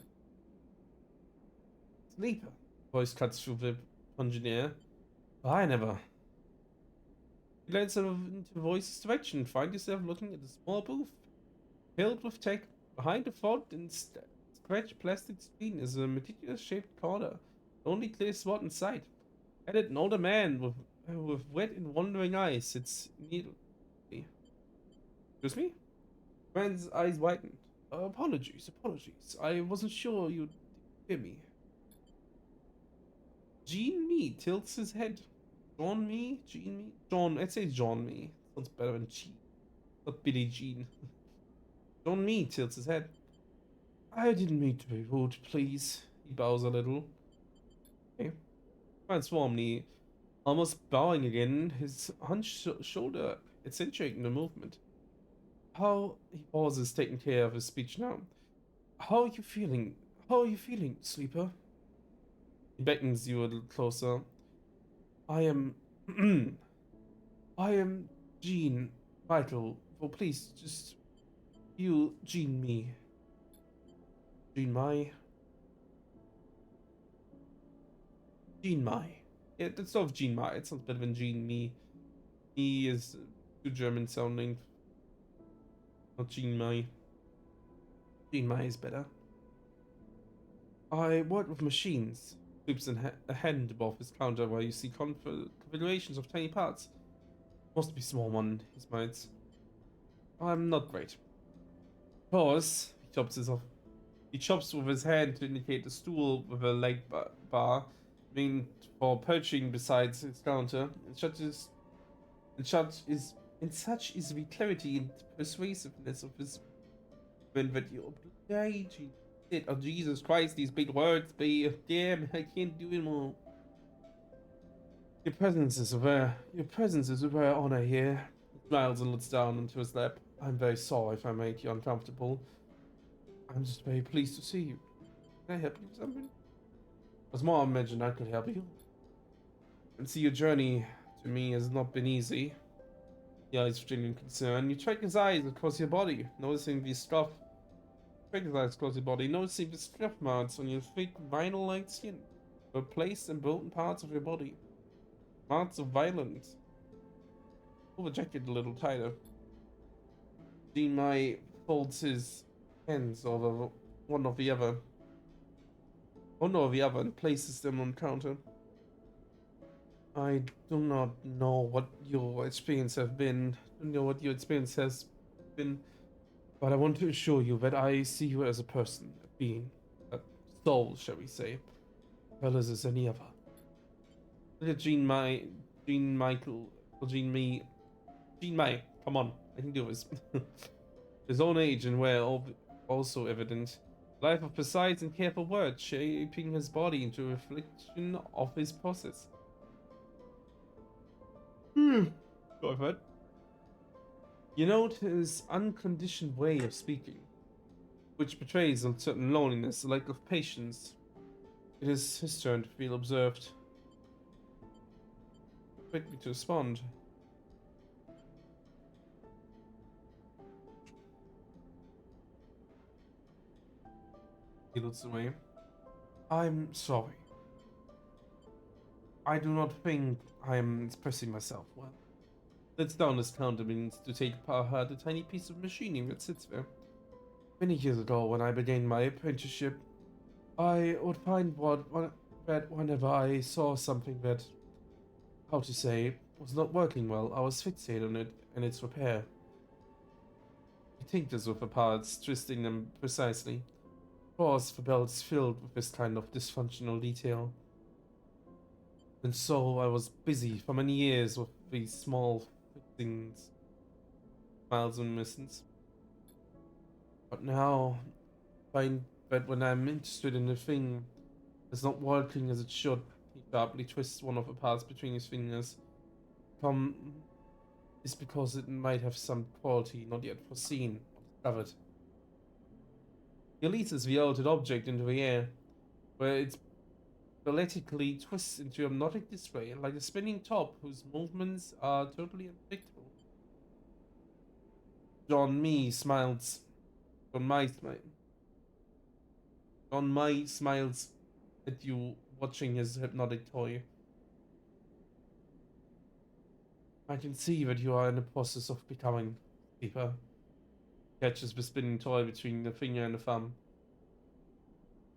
Sleeper. Voice cuts through the engineer. I never. You glance into the voice's direction and find yourself looking at a small booth filled with tech. Behind the fold and scratched plastic screen is a meticulous shaped corner. The only clear spot in sight. At it, an older man with wet and wandering eyes sits neatly. Excuse me? The man's eyes widened. Apologies. I wasn't sure you'd hear me. Gene Me tilts his head. John Me? Gene Me? John, I'd say John Me. Sounds better than Gene. Not Billy Jean. John Me tilts his head. I didn't mean to be rude, please. He bows a little. Okay. Transformly, almost bowing again, his hunched shoulder accentuating the movement. He pauses, taking care of his speech now. How are you feeling? Sleeper? He beckons you a little closer. I am. I am Jean Michael. Well, please, just you, Jean me. Jean Mai. Jean Mai. Yeah, it's not Jean Mai. It sounds better than Jean me. Me is too German sounding. Not Jean Mai. Jean Mai is better. I work with machines. Sweeps a hand above his counter where you see configurations of tiny parts. Must be small one, he smiles. I'm not great. Pause. He chops with his hand to indicate a stool with a leg bar, meant for perching beside his counter. And such is the clarity and persuasiveness of his when that you oblige it. Oh Jesus Christ, these big words, be damn, I can't do it more. Your presence is a rare honor here. He smiles and looks down into his lap. I'm very sorry if I make you uncomfortable. I'm just very pleased to see you. Can I help you with something? As more imagined I could help you. And see your journey to me has not been easy. The eyes genuine concern. You track his eyes across your body, noticing the scuff. Track his eyes across your body, noticing the scuff marks on your thick vinyl-like skin. Were placed in broken parts of your body. Marks of violence. Pull the jacket a little tighter. Jean Mai folds his hands over one or the other, and places them on the counter. I do not know what your experience has been, but I want to assure you that I see you as a person, a being, a soul, shall we say, well as any other. Look at Jean Michael, or Jean Mai, come on, I can do this. His own age and wear also evident. Life of precise and careful words, shaping his body into a reflection of his process. Go ahead. You note his unconditioned way of speaking, which betrays a certain loneliness, a lack of patience. It is his turn to feel observed. Expect me to respond. He looks away. I'm sorry. I do not think I am expressing myself well. Sets down his counter means to take apart a tiny piece of machinery that sits there. Many years ago, when I began my apprenticeship, I would find that whenever I saw something that, how to say, was not working well, I was fixated on it and its repair. He tinkers with the parts, twisting them precisely. Of course, the belt is filled with this kind of dysfunctional detail. And so I was busy for many years with these small fixings, miles and distance. But now, I find that when I'm interested in a thing that's not working as it should, he sharply twists one of the parts between his fingers. Come, is because it might have some quality not yet foreseen or discovered. He releases the altered object into the air, where it balletically twists into a hypnotic display like a spinning top whose movements are totally unpredictable. John Me smiles. John Mai smiles. John Mai smiles at you watching his hypnotic toy. I can see that you are in the process of becoming deeper. Catches the spinning toy between the finger and the thumb.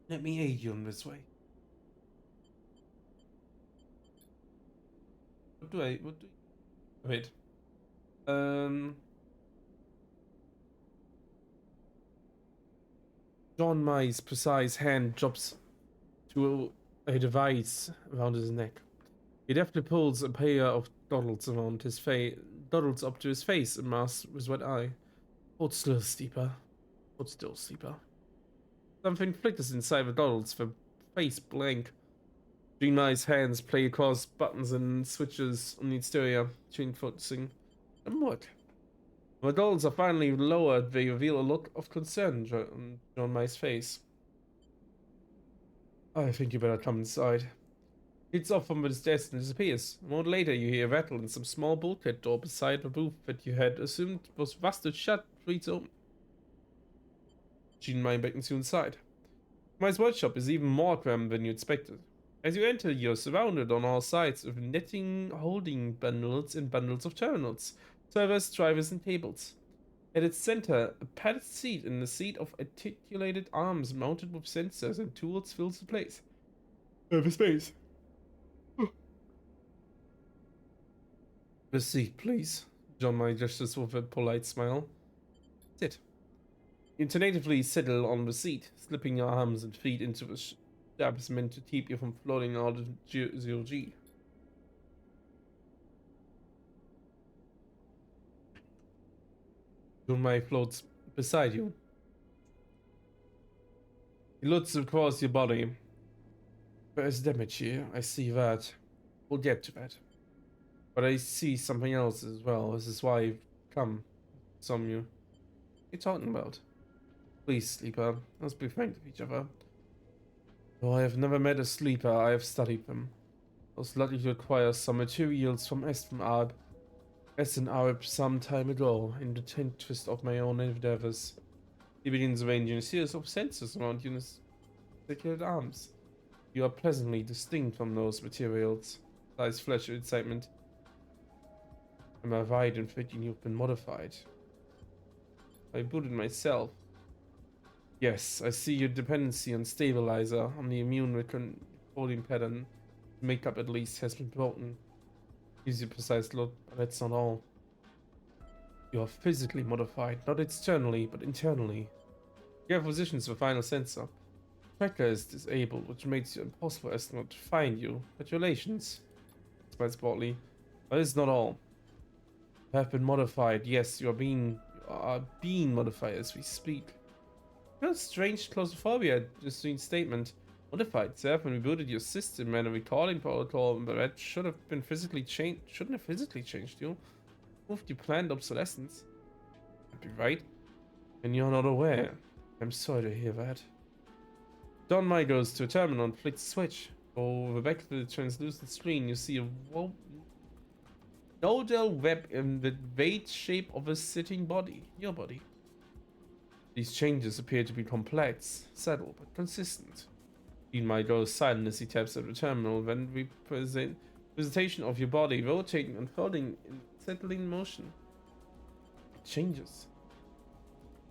Let me aid you in this way. What do I, wait. John Mai's precise hand drops to a device around his neck. He deftly pulls a pair of doddles around his face, doddles up to his face and masks with wet eye. Hold still, sleeper. Hold still, sleeper. Something flickers inside the doddles, the face blank. Jean Mai's hands play across buttons and switches on the exterior, focusing. And what? When the doddles are finally lowered, they reveal a look of concern on John Mai's face. I think you better come inside. It's off from his desk and disappears. A moment later, you hear a rattle and some small bulkhead door beside the booth that you had assumed was busted shut fleets open. Jean May beckons you inside. My workshop is even more cramped than you expected. As you enter, you're surrounded on all sides with netting holding bundles and bundles of terminals, servers, drivers, and tables. At its center, a padded seat in the seat of articulated arms mounted with sensors and tools fills the place. The space. The seat, please. John May gestures with a polite smile. Sit. You tentatively settle on the seat, slipping your arms and feet into the straps meant to keep you from floating out of zero G. John May floats beside you. He looks across your body. There is damage here, I see that. We'll get to that. But I see something else as well. This is why I've come. Some you. What are you talking about? Please, sleeper. Let's be frank with each other. Though I have never met a sleeper, I have studied them. Most likely to acquire some materials from Essen Arab some time ago, in the interest of my own endeavors. He begins arranging a series of sensors around you in his articulated arms. You are pleasantly distinct from those materials. Eyes flash with excitement. Am I right in thinking you've been modified? I booted myself. Yes, I see your dependency on stabilizer, on the immune recording pattern. Makeup at least has been broken. Gives you a precise look, but that's not all. You are physically modified, not externally, but internally. You have positions for final sensor. Tracker is disabled, which makes it impossible for Astronaut to find you. Congratulations. Smiles broadly. But it's not all. You have been modified. Yes, you are being modified as we speak. You know, strange claustrophobia, just doing statement. Modified, sir, when we booted your system and a recording protocol, but that should have been physically changed. Shouldn't have physically changed you. Moved your planned obsolescence. I'd be right. And you're not aware. I'm sorry to hear that. Don Mai goes to a terminal and flicks a switch. Over back to the translucent screen, you see a nodal web in the vague shape of a sitting body. Your body. These changes appear to be complex, subtle, but consistent. Dean Mai goes silent as he taps at the terminal, then presentation of your body rotating and folding in settling motion. It changes.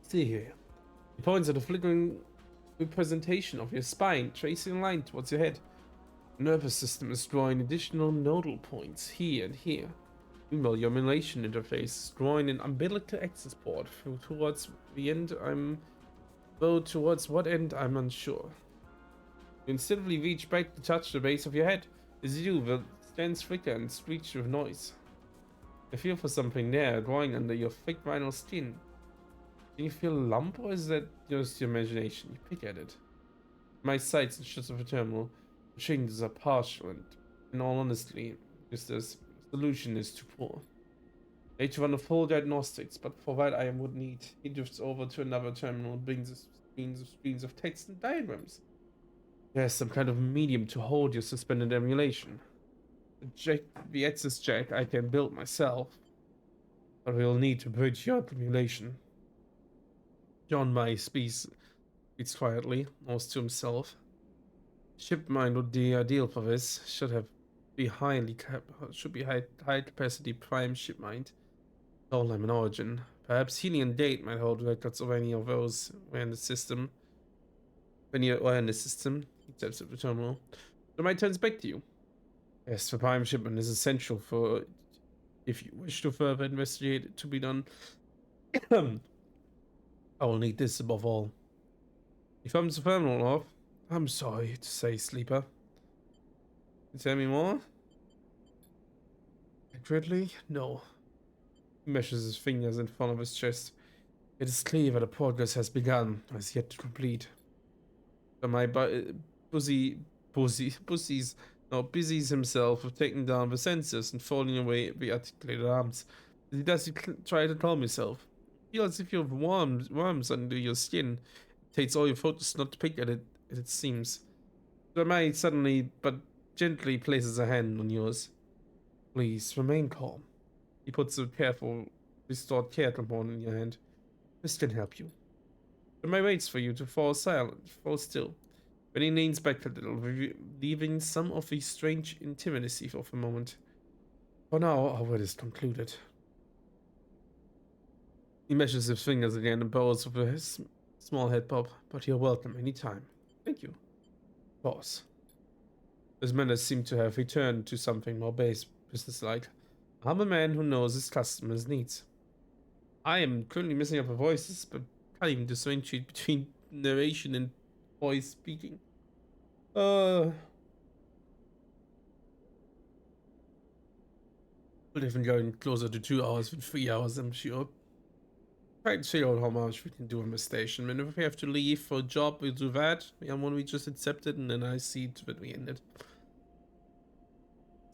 See here. He points at a flickering representation of your spine, tracing a line towards your head. The nervous system is drawing additional nodal points here and here. Meanwhile, your emulation interface is drawing an umbilical access port towards the end. Towards what end I'm unsure. You instinctively reach back to touch the base of your head. As you do, the stands flicker and screech with noise. You feel for something there, growing under your thick vinyl skin. Can you feel a lump, or is that just your imagination? You pick at it. My sights and shots of a terminal. The changes are partial, and in all honesty, just as solution is too poor. I hate to run a full diagnostics, but for that I would need. He drifts over to another terminal and brings us screens of text and diagrams. There's some kind of medium to hold your suspended emulation. The access jack I can build myself, but we'll need to bridge your emulation. John May speaks quietly, almost to himself. Ship mind would be ideal for this. Should be high capacity prime ship mind. All I'm in origin. Perhaps Helium Date might hold records of any of those were in the system. When you are in the system, he taps at the terminal. So my turns back to you. Yes, the prime shipment is essential for if you wish to further investigate it to be done. I will need this above all. He thumbs the terminal off. I'm sorry to say, sleeper. Can you tell me more? Accurately? No. He measures his fingers in front of his chest. It is clear that the progress has begun, as yet to complete. But my busies himself with taking down the sensors and folding away the articulated arms. As he does, he try to calm himself. Feel as if you have worms under your skin. It takes all your focus not to pick at it, as it seems. May suddenly but gently places a hand on yours. Please remain calm. He puts a careful, restored care component in your hand. This can help you. May waits for you to fall silent, fall still. When he leans back a little, leaving some of the strange intimacy for a moment. For now, our word is concluded. He measures his fingers again and bows with his small head bob. But you're welcome any time. Thank you, boss. His manners seem to have returned to something more businesslike. I'm a man who knows his customers' needs. I am currently messing up her voices, but can't even differentiate between narration and voice speaking. We'll even going closer to 2 hours than 3 hours, I'm sure. Trying to figure out how much we can do on the station. And if we have to leave for a job, we'll do that. And when we just accept it, and then I see to that we end it.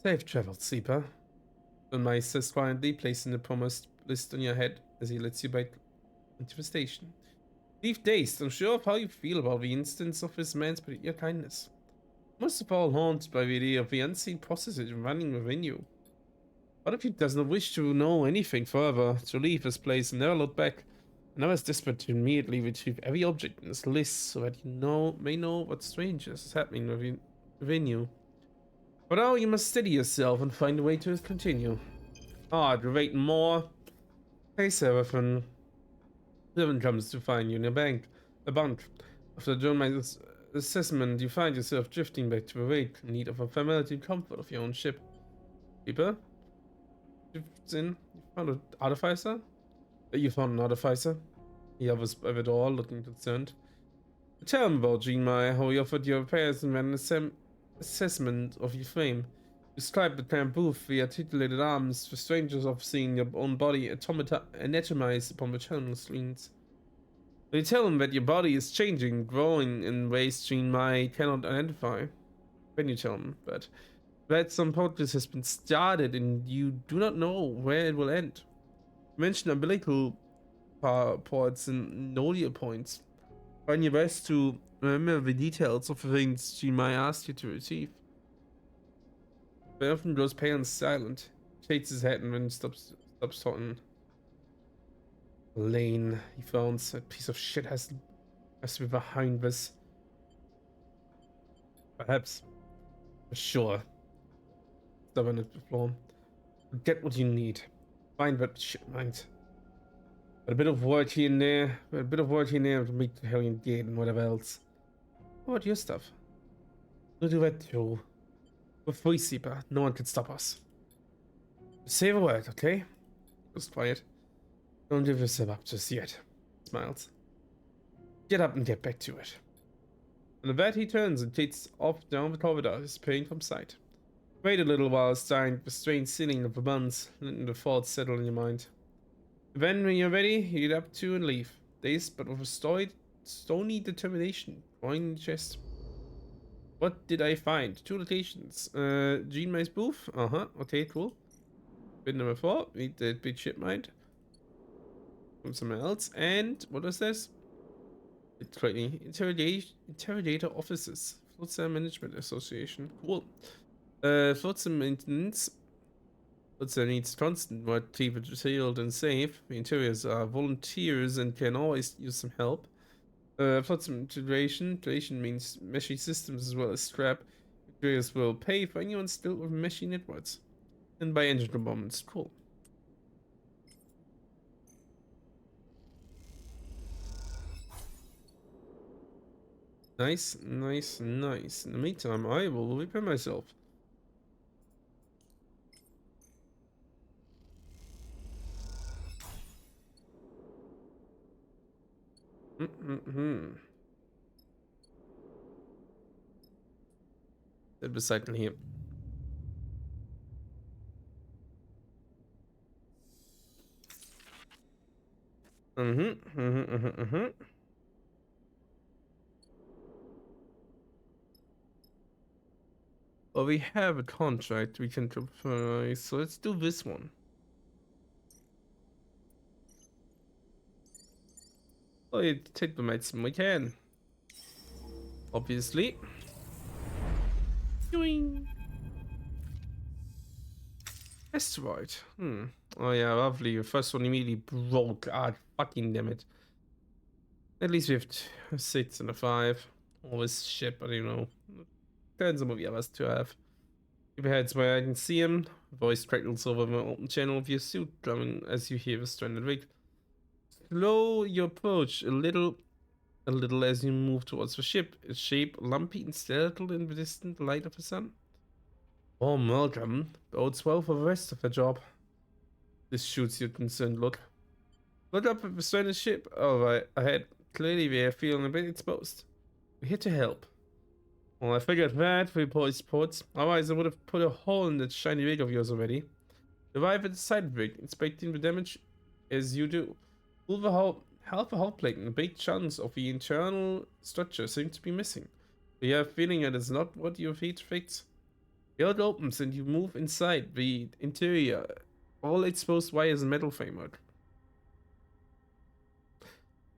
Safe travels, Seeper. And Mai says quietly, placing the promised list on your head as he lets you back into the station. Leave dazed, unsure of how you feel about the instance of this man's particular kindness. Most of all haunted by the idea of the unseen processes running within you. What if he does not wish to know anything further, to leave this place and never look back? And I was desperate to immediately retrieve every object in this list so that you may know what strange is happening within you. But now you must steady yourself and find a way to continue. Aggravating more. Hey, Seraphim. Seven comes to find you in a bunk. After doing my assessment, you find yourself drifting back to the wake, in need of a familiarity and comfort of your own ship. Keeper? Drifts in. You found an artificer? You found an artificer? He hovers by the door, looking concerned. Tell him about Jean Mai, how he offered your repairs and ran an assessment of your frame. Described the cramped booth, the articulated arms, the strangers of seeing your own body anatomized upon the channel screens. You tell him that your body is changing, growing in ways Jean Mai cannot identify. When you tell him that some progress has been started and you do not know where it will end. You mention umbilical ports and nodal points. Find your best to remember the details of the things Jean Mai asked you to receive. But often grows pale and silent, shakes his head and then stops talking. Lane, he frowns. That piece of shit has to be behind this. Perhaps. For sure. Stubborn at the floor. Get what you need. Find that shit mind. But a bit of work here and there. To make the Hellion Gate and whatever else. What about your stuff? We'll do that too. We're free, Seeper. No one can stop us. Save a word, okay? Just quiet. Don't give yourself up just yet. Smiles. Get up and get back to it. And with that, he turns and takes off down the corridor, disappearing from sight. Wait a little while, staring at the strange ceiling of the buns, letting the thoughts settle in your mind. Then, when you're ready, you get up to and leave. Dazed, but with a stony determination, drawing the chest. What did I find? 2 locations. Jean Mai's booth. Okay, cool. Bit number 4. Meet the big ship mind. From someone else. And what was this? It's correctly. Interrogator offices. Flotsam Management Association. Cool. Flotsam maintenance. Flotsam needs constant work to keep it sealed and safe. The interiors are volunteers and can always use some help. Flotsam integration. Integration means meshy systems as well as scrap. Interiors will pay for anyone still with meshy networks. And by engine components. Cool. Nice, nice, nice. In the meantime, I will repair myself. That recycle here. Well, we have a contract we can comply, so let's do this one. Well, you take the medicine we can. Obviously. Doing. Asteroid. Hmm. Oh yeah, lovely. The first one immediately broke. Ah, fucking damn it. At least we have a 6 and a 5. All this shit, but you know. Kinds of movie others to have. Keep your heads where I can see him. Voice crackles over the open channel of your suit, drumming as you hear the stranded rig. Slow your approach a little as you move towards the ship, its shape lumpy and skeletal in the distant light of the sun. Warm welcome bodes well for the rest of the job. This shoots your concerned look. Look up at the stranded ship. Alright, ahead. Clearly we are feeling a bit exposed. We're here to help. Well, I figured that, report reports. Otherwise I would have put a hole in that shiny rig of yours already. Arrive at the side rig, inspecting the damage as you do. Pull the half the hull plate and big chunks of the internal structure seem to be missing. Do you have a feeling that it's not what your feet fix? The door opens and you move inside the interior. All exposed wires and metal framework.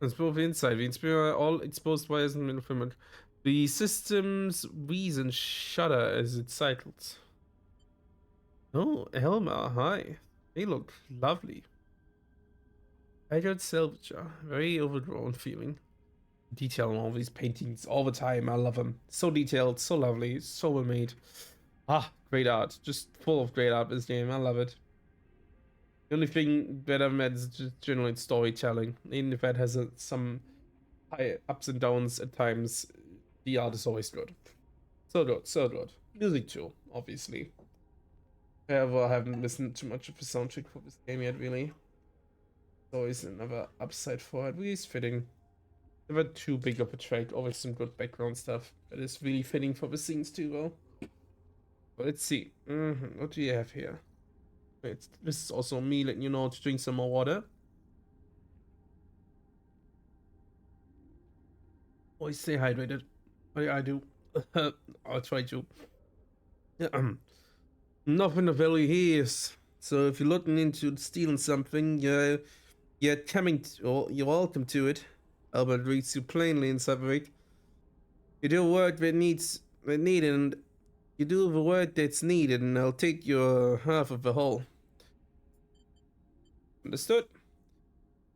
Let's move inside. The interior, all exposed wires and metal framework. The systems wheeze and shudder as it cycles. Oh, Elmer, hi. They look lovely. Haggard Salvager, very overdrawn feeling. Detail on all these paintings all the time. I love them. So detailed, so lovely, so well made. Ah, great art. Just full of great art this game. I love it. The only thing that I've met is just generally storytelling. Even if that has some high ups and downs at times, the art is always good. So good, so good. Music too, obviously. However, I haven't listened to much of the soundtrack for this game yet, really. Always another upside for it. Really is fitting. Never too big of a track. Always some good background stuff. That is really fitting for the scenes too, though. But let's see. What do you have here? Wait, this is also me letting you know to drink some more water. Always stay hydrated. I do. I'll try to. Yeah, nothing of value here. So if you're looking into stealing something, you're coming to, or you're welcome to it. Albert reads you plainly inside the rig. You do work that needed, and you do the work that's needed, and I'll take your half of the whole. Understood?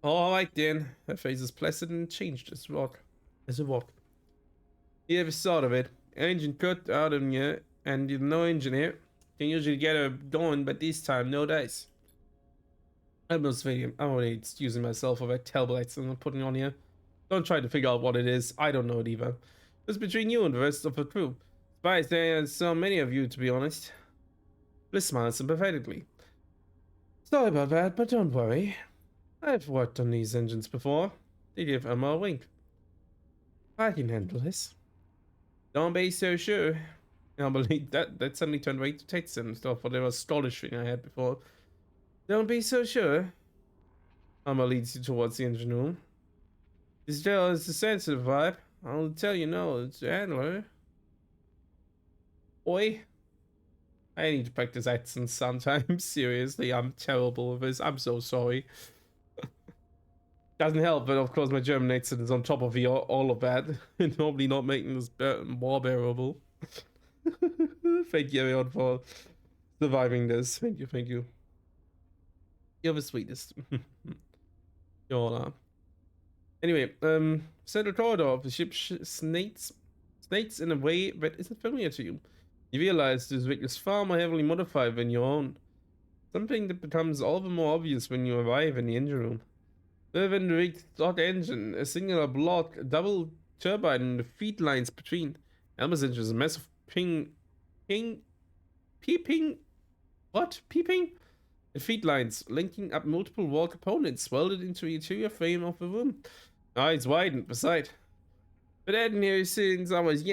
Alright then. Her face is placid and changed as rock. As a rock. You ever thought of it? Engine cut out of you, and you're no engineer. Can usually get her going, but this time, no dice. I'm already excusing myself for that terrible accent I'm putting on here. Don't try to figure out what it is. I don't know it either. It's between you and the rest of the crew. Spies, there are so many of you, to be honest. Bliss smiles sympathetically. Sorry about that, but don't worry. I've worked on these engines before. They give Emma a wink. I can handle this. Don't be so sure. I believe that suddenly turned way to Texan and stuff, whatever Scottish thing I had before. Don't be so sure. Emma leads you towards the engine room. This girl is a sensitive vibe. I'll tell you no, it's the handler. Oi. I need to practice accents sometimes. Seriously, I'm terrible with this. I'm so sorry. Doesn't help, but of course my German accent is on top of all of that. Normally not making this more bearable. Thank you everyone for surviving this. Thank you, thank you. You're the sweetest. You all are. Anyway, central corridor of the ship snakes in a way that isn't familiar to you. You realize this rig is far more heavily modified than your own. Something that becomes all the more obvious when you arrive in the engine room. Within the rig's stock engine, a singular block, a double turbine, and the feed lines between. Elmer's engine is a massive peeping? What? Peeping? The feed lines, linking up multiple wall components, welded into the interior frame of the room. Eyes widened, beside. But then here since I was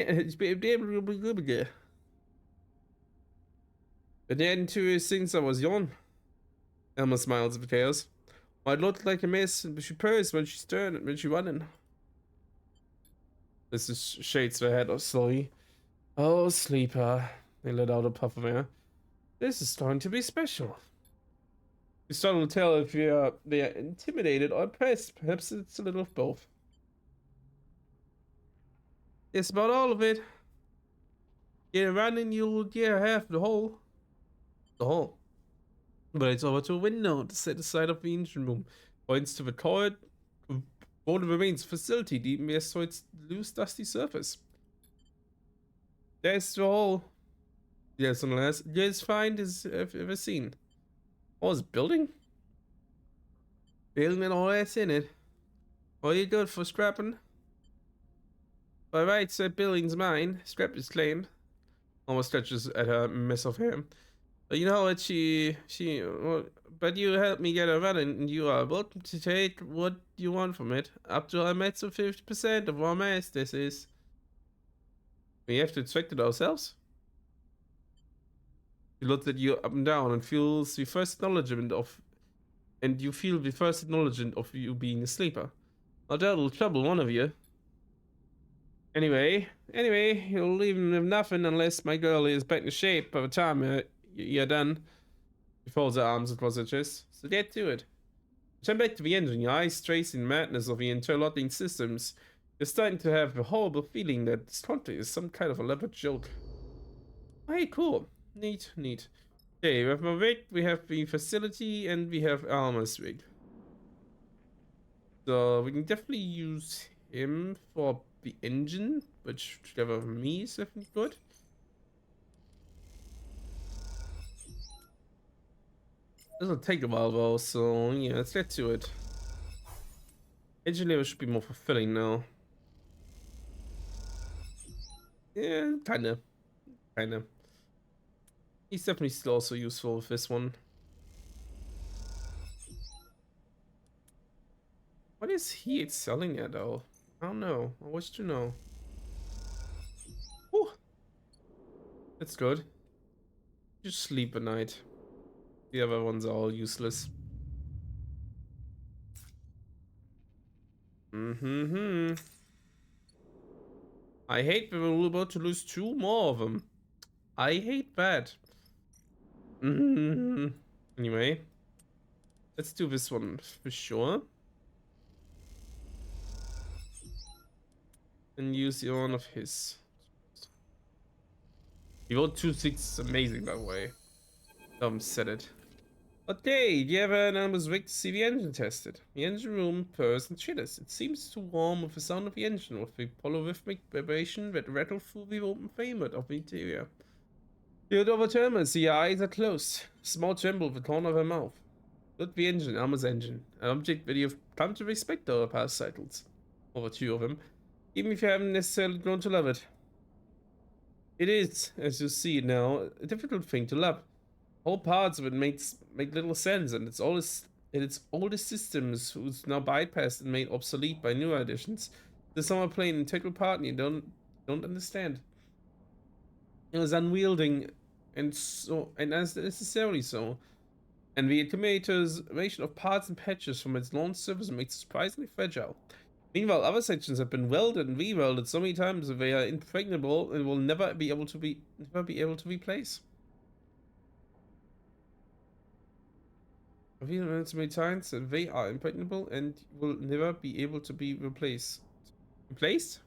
young. Elmer smiles at the chaos. Well, it looked like a mess, but she purrs when she's turning, when she's running. This is shades her head slowly. Oh, sleeper. They let out a puff of air. This is starting to be special. You're starting to tell if they are intimidated or impressed. Perhaps it's a little of both. It's about all of it. Yeah, run and you'll have the hole. But it's over to a window to set aside of the engine room. Points to the toilet. Water remains facility deep in the asteroid's loose dusty surface. There's the hole. Yes, unless yes, find is ever seen. Oh, it's building? Building and all that's in it. Are you good for scrapping? By rights, that building's mine. Scrap is claimed. Almost stretches at her mess of hair. But you know what, well, but you helped me get a running, and you are welcome to take what you want from it. Up to a max of 50% of our mass, this is. We have to extract it ourselves. He looks at you up and down and feels the first acknowledgement of, and you feel the first acknowledgement of you being a sleeper. Well, that'll trouble one of you. Anyway, you'll leave him with nothing unless my girl is back in shape by the time you're done. He folds her arms across her chest. So get to it. Turn back to the engine, your eyes tracing madness of the interlocking systems. You're starting to have a horrible feeling that this conflict is some kind of elaborate joke. Hey, cool. Neat. Okay, we have my rig, we have the facility, and we have Alma's rig. So we can definitely use him for the engine, which together with me is definitely good. This will take a while though, so yeah, let's get to it. Engineer should be more fulfilling now. Yeah, kinda. He's definitely still also useful with this one. What is he excelling at though? I don't know. I wish to know. Whew. That's good. Just sleep at night. The other ones are all useless. I hate that we're about to lose 2 more of them. I hate that. Anyway, let's do this one for sure. And use the one of his. He rolled 2 6, amazing by the way. Said it. Okay, do you have an Elmer's rig to see the engine tested? The engine room purrs and chitters. It seems to warm with the sound of the engine, with the polyrhythmic vibration that rattle through the open framework of the interior. The over turns, the eyes are closed. Small tremble at the corner of her mouth. Look the engine, Elmer's engine. An object that you've come to respect over past cycles. Over 2 of them. Even if you haven't necessarily grown to love it. It is, as you see it now, a difficult thing to love. Whole parts of it make little sense, and its oldest systems who's now bypassed and made obsolete by newer additions. There's someone playing an integral part and you don't understand. It was unwielding and as necessarily so. And the accumulation of parts and patches from its launch surface makes it surprisingly fragile. Meanwhile, other sections have been welded and re-welded so many times that they are impregnable and will never be able to replace. I've even so many times that they are impregnable and will never be able to be replaced. Replaced?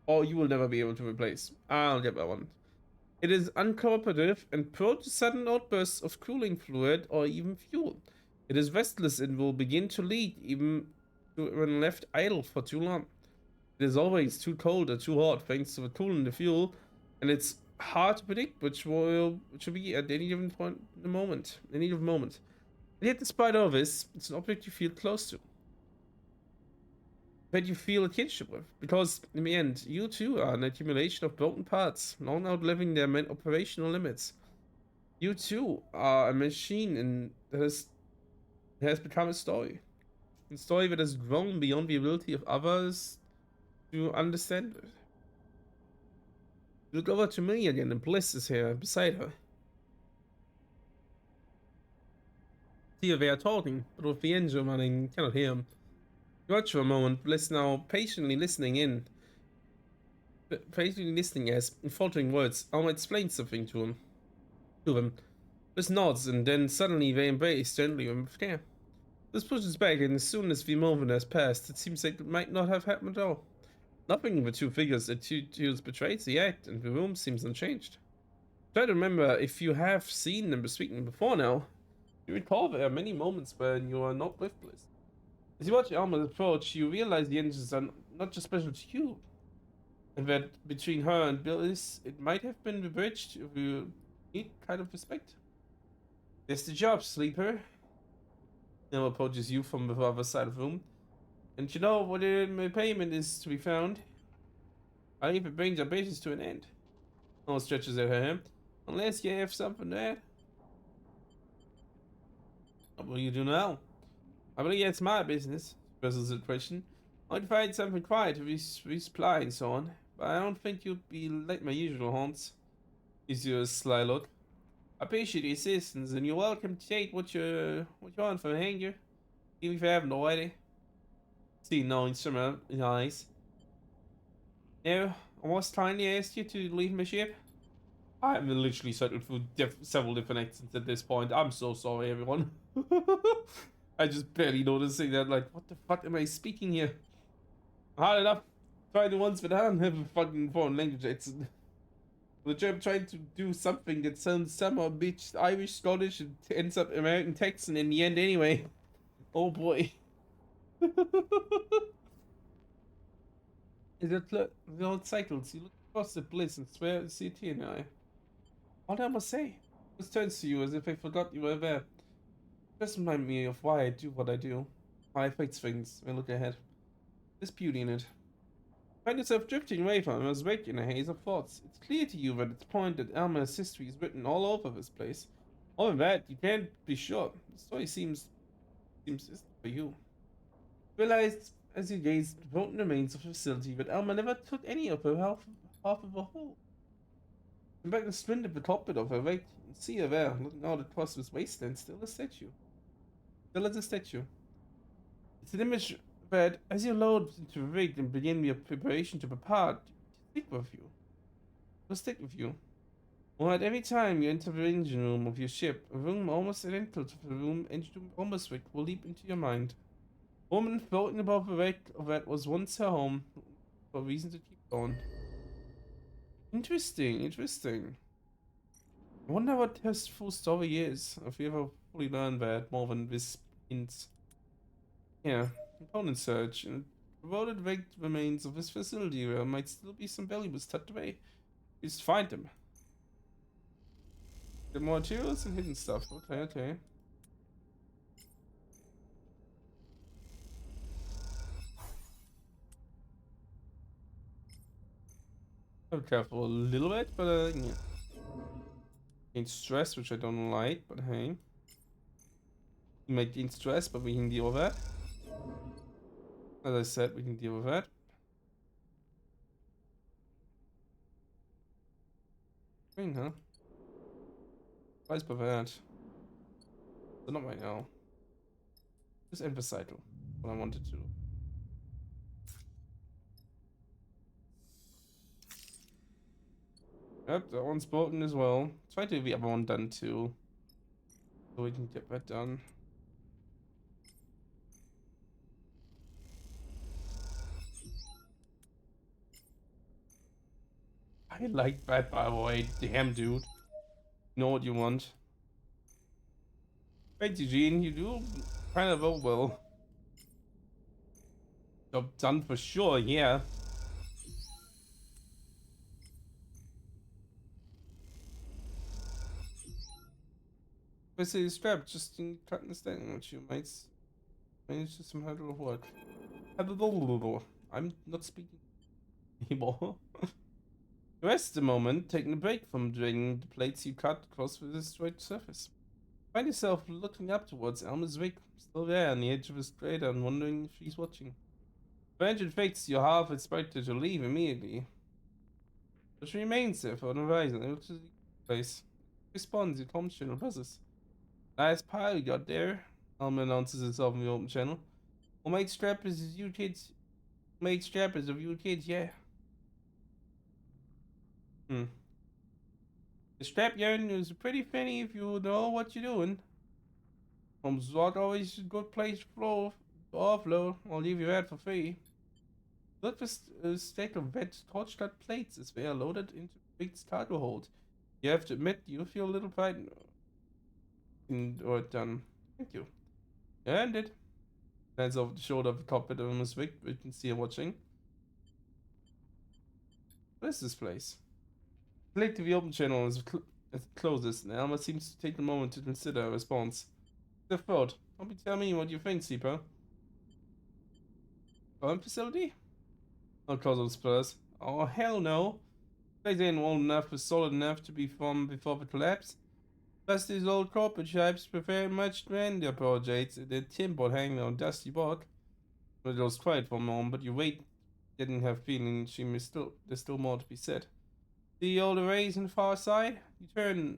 Or you will never be able to replace. I'll get that one. It is uncooperative and prone to sudden outbursts of cooling fluid or even fuel. It is restless and will begin to leak even when left idle for too long. It is always too cold or too hot thanks to the coolant in the fuel, and it's hard to predict which will be at any given point in the moment. And yet, despite all this, it's an object you feel close to. That you feel a kinship with. Because, in the end, you too are an accumulation of broken parts, long outliving their operational limits. You too are a machine that has become a story. A story that has grown beyond the ability of others to understand it. Look over to me again, and Bliss is here beside her. Here they are talking, but with the engine running, you cannot hear them. You watch for a moment, Bliss now patiently listening as, in faltering words, Alma explains something to them. Bliss nods, and then suddenly they embrace gently with care. This pushes back, and as soon as the moment has passed, it seems like it might not have happened at all. Nothing of the two figures that you two betrays the act, and the room seems unchanged. Try to remember if you have seen them speaking before now. You recall there are many moments when you are not with Bliss. As you watch Alma's approach, you realize the engines are not just special to you, and that between her and Bliss, it might have been bridged if you need kind of respect. There's the job, sleeper. Emma approaches you from the other side of the room. And you know what my payment is to be found? I if it brings our business to an end. Emma stretches out her hand. Unless you have something to add. What will you do now? I believe it's my business, puzzles the question. I'd find something quiet to resupply and so on, but I don't think you'd be like my usual haunts. Gives you a sly look. I appreciate the assistance, and you're welcome to take what you want from a hanger, even if you haven't already. See no instrument in eyes. Now, I was kindly asked you to leave my ship. I'm literally cycled through several different accents at this point. I'm so sorry, everyone. I just barely noticing that. Like, what the fuck am I speaking here? Hard enough. Trying the ones that I don't have a fucking foreign language accent. The German trying to do something that sounds somehow a bit Irish, Scottish, and ends up American Texan in the end anyway. Oh boy. Is it the old cycles? You look across the bliss and swear to see a tear in your eye. What I must say? This turns to you as if I forgot you were there. Just remind me of why I do what I do. Why I fix things and look ahead. There's beauty in it. Find yourself drifting away from him as wake in a haze of thoughts. It's clear to you at its point that Elma's history is written all over this place. More than that, you can't be sure. The story seems for you. Realized as you gazed at the broken remains of the facility that Elma never took any of her half of a whole. In fact, the sprint at the cockpit of her wake, and see her there, looking out across this wasteland, still a statue. Still as a statue. It's an image that, as you load into the rig and begin your preparation to depart, stick with you. Will stick with you. Or at every time you enter the engine room of your ship, a room almost identical to the room engine almost rig will leap into your mind. A woman floating above the wreck of that was once her home, for a reason to keep going. Interesting, interesting. I wonder what her full story is, if we ever fully learn that more than this hints. Yeah, component search. And corroded wrecked remains of this facility where might still be some valuables tucked away. Just find them. Get more materials and hidden stuff. Okay, okay. I'm careful a little bit, but yeah. Gain stress, which I don't like, but hey. We might gain stress, but we can deal with that. As I said, we can deal with that. Green, huh? Why's by that? So not right now. Just emphasize what I wanted to. Yep, that one's broken as well. Try to get the other one done too. So we can get that done. I like that, by the way. Damn, dude. Know what you want. Thanks, Eugene. You do kind of well. Job done for sure, yeah. Basically strapped just in understanding what you might manage to somehow to work. I'm not speaking anymore. Rest a moment, taking a break from draining the plates you cut across the destroyed surface. Find yourself looking up towards Elma's rig, still there on the edge of his crater and wondering if she's watching. Vengeance fakes you're half expected to leave immediately. But she remains there for the horizon, able to the place. Responds, your comm channel buzzes. Nice pile you got there, Elma announces herself in the open channel. Well, mate strappers is you kids. Mate strappers of you kids, yeah. The strap yarn is pretty funny if you know what you're doing. Not always a good place to offload. I'll leave you out for free. Look this stack of wet torch-cut plates as they are loaded into the big cargo hold. You have to admit, you feel a little pride in or done. Thank you. And it hands over the shoulder of the cockpit of Miss Vic, we can see her watching. What is this place? Click to the open channel as it closes, and Alma seems to take a moment to consider a response. The thought. Don't be telling me what you think, Seeper. Home facility? I'll cause those spurs. Oh, hell no. Place ain't old enough or solid enough to be formed before the collapse. Plus, these old corporate shapes prefer much grander projects. The timber hanging on dusty bark. It was quiet for a moment, but you wait. Didn't have feeling there's still more to be said. The old arrays on the far side. You turn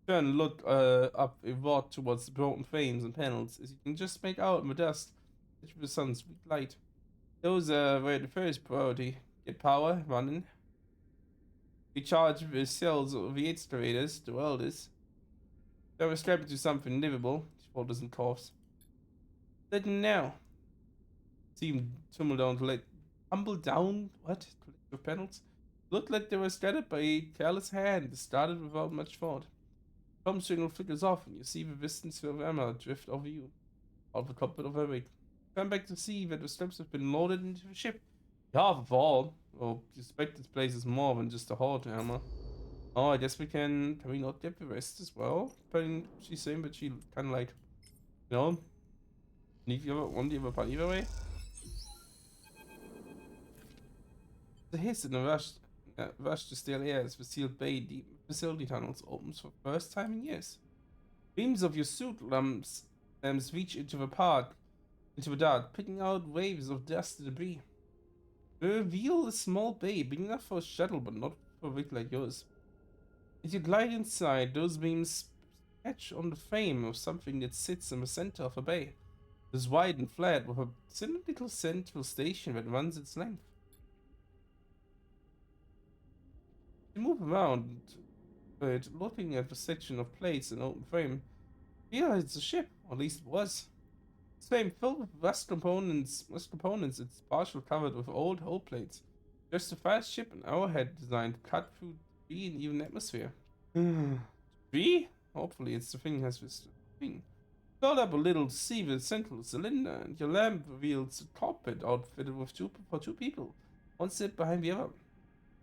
and look up a walk towards the broken frames and panels, as you can just make out in the dust which the sun's weak light. Those were the first priority. Get power running. Recharge the cells of the excavators, the welders. They were strapped to something livable. Shoulders and coughs. Let them now. Seemed tumble down to let tumble down. What? Collective panels? Looked like they were scattered by a careless hand. Started without much thought. Tom signal flickers off, and you see the distance of Emma drift over you, out of the cockpit of her rig. Turn back to see that the steps have been loaded into the ship. Half of all. Well, you expect this place is more than just a halt, Emma. Oh, I guess can we not get the rest as well? But she's saying that she kind of like, you know, need the other one, the other part either way. The hiss and the rush to stale air as the sealed bay deep facility tunnels opens for the first time in years. Beams of your suit lamps reach into the dark, picking out waves of dust and debris. They reveal a small bay big enough for a shuttle, but not for a rig like yours. As you glide inside, those beams catch on the frame of something that sits in the center of a bay. It is wide and flat, with a cylindrical central station that runs its length. You move around, but looking at the section of plates and open frame, yeah, it's a ship, or at least it was. It's frame filled with rust components, it's partially covered with old hull plates. Just a fast ship, an arrowhead designed to cut through debris and even atmosphere. Debris? Hopefully it's the thing has this thing. Filled up a little to see the central cylinder, and your lamp reveals a cockpit outfitted with two people. One sit behind the other.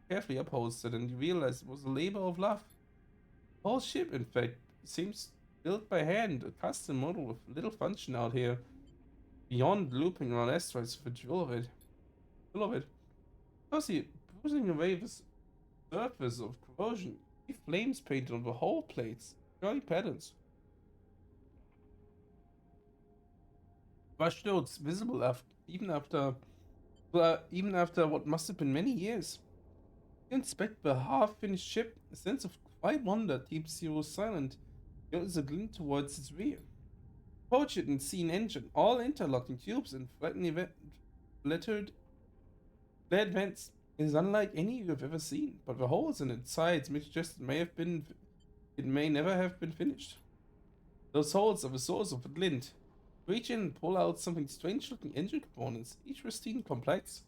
Carefully upholstered, and you realize it was a labor of love. The whole ship, in fact, seems built by hand, a custom model with little function out here. Beyond looping around asteroids for the drill of it. Firstly, bruising away the surface of corrosion. Flames painted on the whole plates. Early patterns. Brushed notes visible even after what must have been many years. You inspect the half-finished ship. A sense of quiet wonder keeps you silent. There is a glint towards its rear. Approach it and see an engine, all interlocking tubes and lettered lead vents. It is unlike any you have ever seen, but the holes in its sides may suggest it may never have been finished. Those holes are the source of the glint. Reach in and pull out something strange-looking engine components, each pristine complex.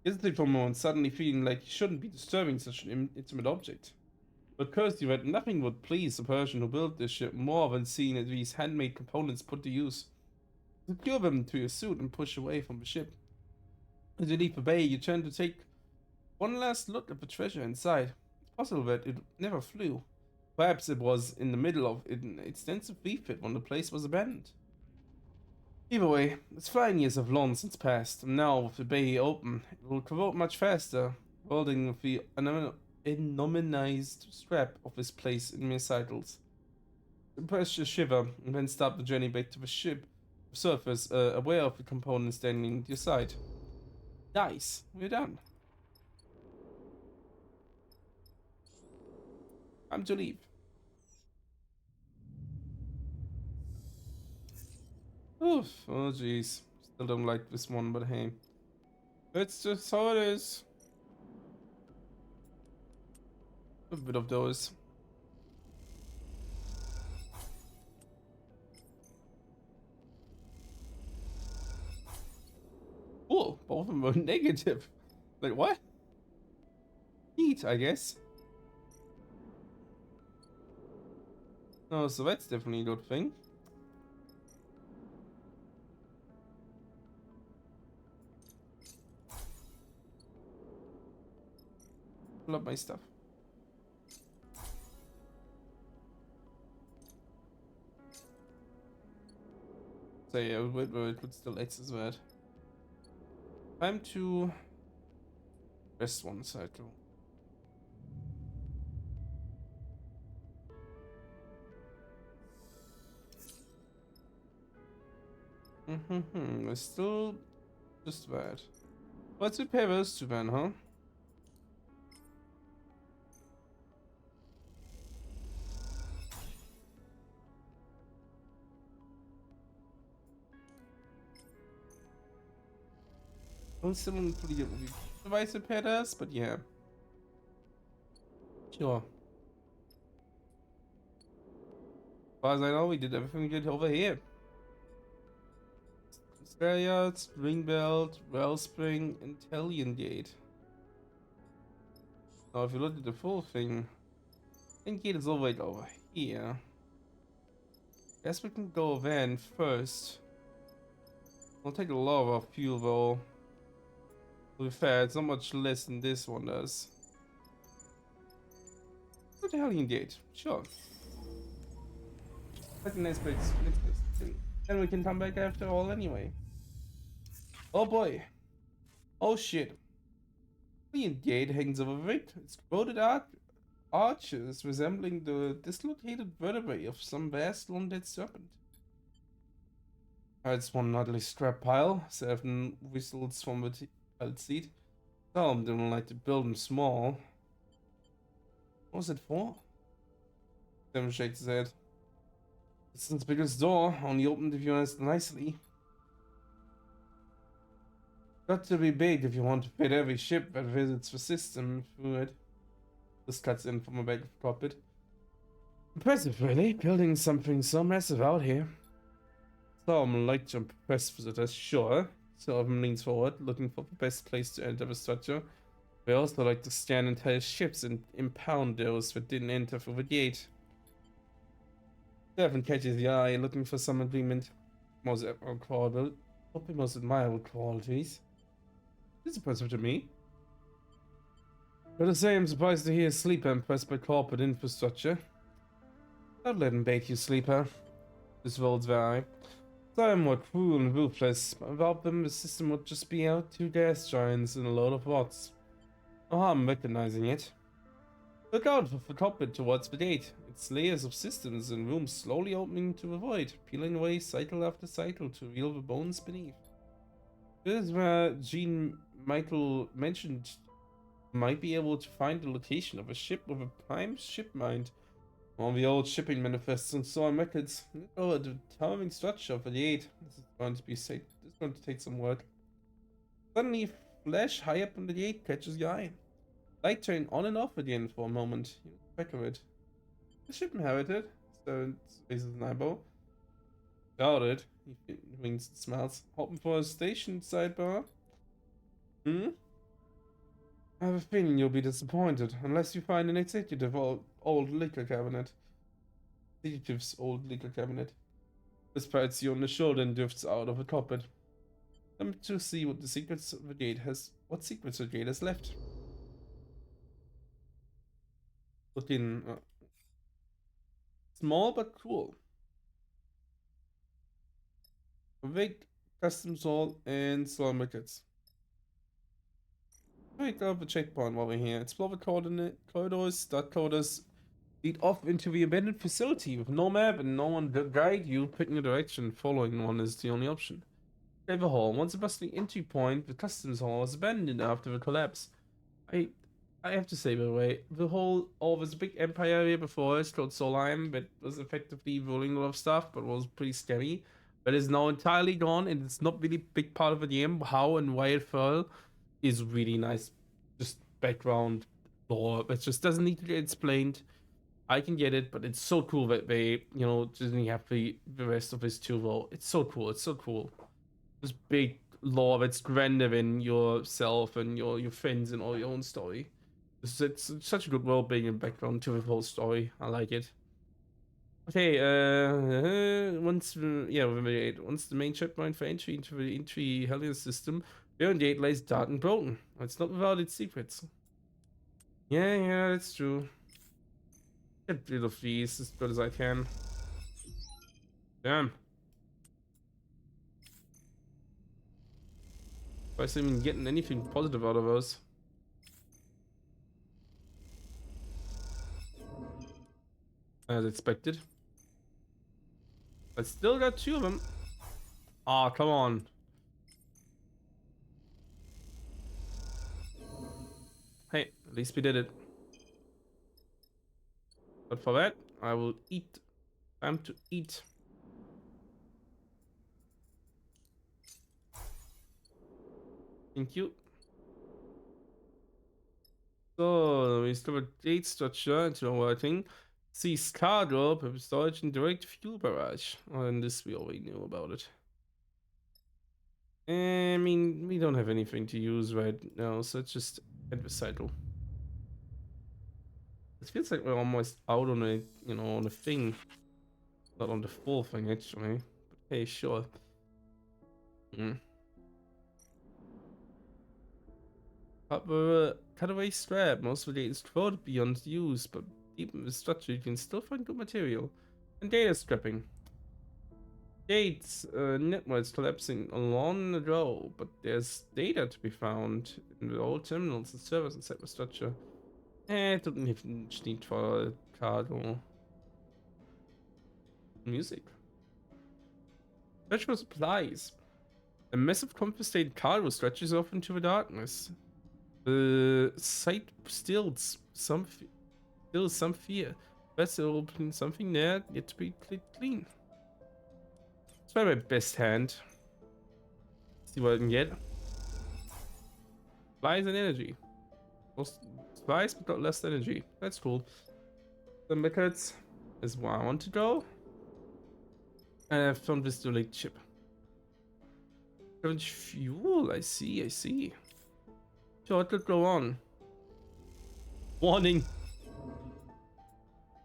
Hesitate for a moment, suddenly feeling like you shouldn't be disturbing such an intimate object. But cursed you that nothing would please the person who built this ship more than seeing these handmade components put to use. Secure them to your suit and push away from the ship. As you leave the bay, you turn to take one last look at the treasure inside. It's possible that it never flew. Perhaps it was in the middle of an extensive refit when the place was abandoned. Either way, it's 5 years have long since passed, and now with the bay open, it will corrode much faster, welding with the anomalized scrap of this place in mere cycles. Press your shiver, and then stop the journey back to the ship surface, aware of the components standing at your side. Nice, we're done. Time to leave. Oof, oh jeez. Still don't like this one, but hey. That's just how it is. A bit of those. Cool, both of them were negative. Like, what? Neat, I guess. Oh, so that's definitely a good thing. Pull up my stuff. So yeah, wait, would still access that. Time to rest one cycle. It's still just that. Let's repair those two then, huh? I'm still pretty device repair us, but yeah. Sure. As far as I know, we did everything we did over here. Australia, Springbelt, Wellspring, Intellion Gate. Now, if you look at the full thing, Intellion Gate is all the way over here. Guess we can go then first. We'll take a lot of our fuel though. To be fair, it's not much less than this one does. What the Intellion Gate? Sure. That's a nice place. Then we can come back after all anyway. Oh boy. Oh shit. The gate hangs over it. It's coated arches resembling the dislocated vertebrae of some vast long-dead serpent. It's one ugly scrap pile. 7 whistles from the child seat. Some didn't like to build them small. What was it for? Sam shakes his head. It's the biggest door, only opened if you ask nicely. Got to be big if you want to fit every ship that visits the system through it. This cuts in from a back of the cockpit. Impressive, really, building something so massive out here. Some like to impress visitors, sure. Sullivan leans forward, looking for the best place to enter the structure. We also like to scan entire ships and impound those that didn't enter through the gate. Devin catches the eye, looking for some agreement. Most admirable, hoping most admirable qualities. It's impressive to me. But to say I'm surprised to hear Sleeper impressed by corporate infrastructure. Don't let him bait you, Sleeper. This world's very somewhat cruel and ruthless. Without them, the system would just be out 2 gas giants and a load of rots. No harm recognizing it. Look out for the cockpit towards the gate. Its layers of systems and rooms slowly opening to the void, peeling away cycle after cycle to reveal the bones beneath. This is where Jean Michael mentioned might be able to find the location of a ship with a prime ship mind. One of the old shipping manifests and saw records. Oh, the towering structure of the gate. This is going to be safe. This is going to take some work. Suddenly, flash high up on the gate catches your eye. Light turn on and off again for a moment. You back of it. The ship inhabited. So raises an eyebrow. Doubt it. He winks and smiles. Hoping for a station sidebar. I have a feeling you'll be disappointed unless you find an executive old liquor cabinet. Executive's old liquor cabinet. This pats you on the shoulder and drifts out of the cockpit. Come to see what the secrets of the gate has. What secrets the gate has left. Looking small but cool. A big custom hall and slow markets. Pick up a checkpoint while we're here. Explore the corridors, start coders, lead off into the abandoned facility with no map and no one to guide you. Picking a direction, following one is the only option. Clever Hall. Once a bustling entry point, the customs hall was abandoned after the collapse. I have to say, by the way, there's a big empire here before us called Solheim that was effectively ruling a lot of stuff, but was pretty scary. But is now entirely gone, and it's not really a big part of the game. How and why it fell is really nice, just background lore. It just doesn't need to get explained. I can get it, but it's so cool that they, didn't have the rest of this too. Though it's so cool. It's so cool. This big lore that's grander than yourself and your friends and all your own story. It's such a good world building and background to the whole story. I like it. Okay, once the main checkpoint for entry into the entry Hellion system, beyond the gate lies dark and broken. It's not without its secrets. Yeah, that's true. Get rid of these as good as I can. Damn. I wasn't even getting anything positive out of those. As expected. I still got 2 of them. Ah, come on. Hey, at least we did it. But for that, I will eat. Time to eat. Thank you. So, we still have a gate structure into our thing. See Starward with storage and direct fuel barrage. Oh, and this we already knew about it. I mean, we don't have anything to use right now, so it's just end the cycle. It feels like we're almost out on a, on a thing. Not on the full thing, actually. But hey, sure. Mm. Cutaway strap. Most of the data is thrown beyond use, but deep in the structure you can still find good material. And data scrapping. Gates, networks collapsing along the row, but there's data to be found in the old terminals and servers inside the structure. It doesn't even need for cargo. Music. Search for supplies. A massive confiscated cargo stretches off into the darkness. The site stills some fear. Best open something there yet to be clean. Try my best hand. See what I can get. Supplies and energy. Most supplies, but not less energy. That's cool. The methods is where I want to go. And I found this delayed chip. Fuel, I see. So what could go on? Warning.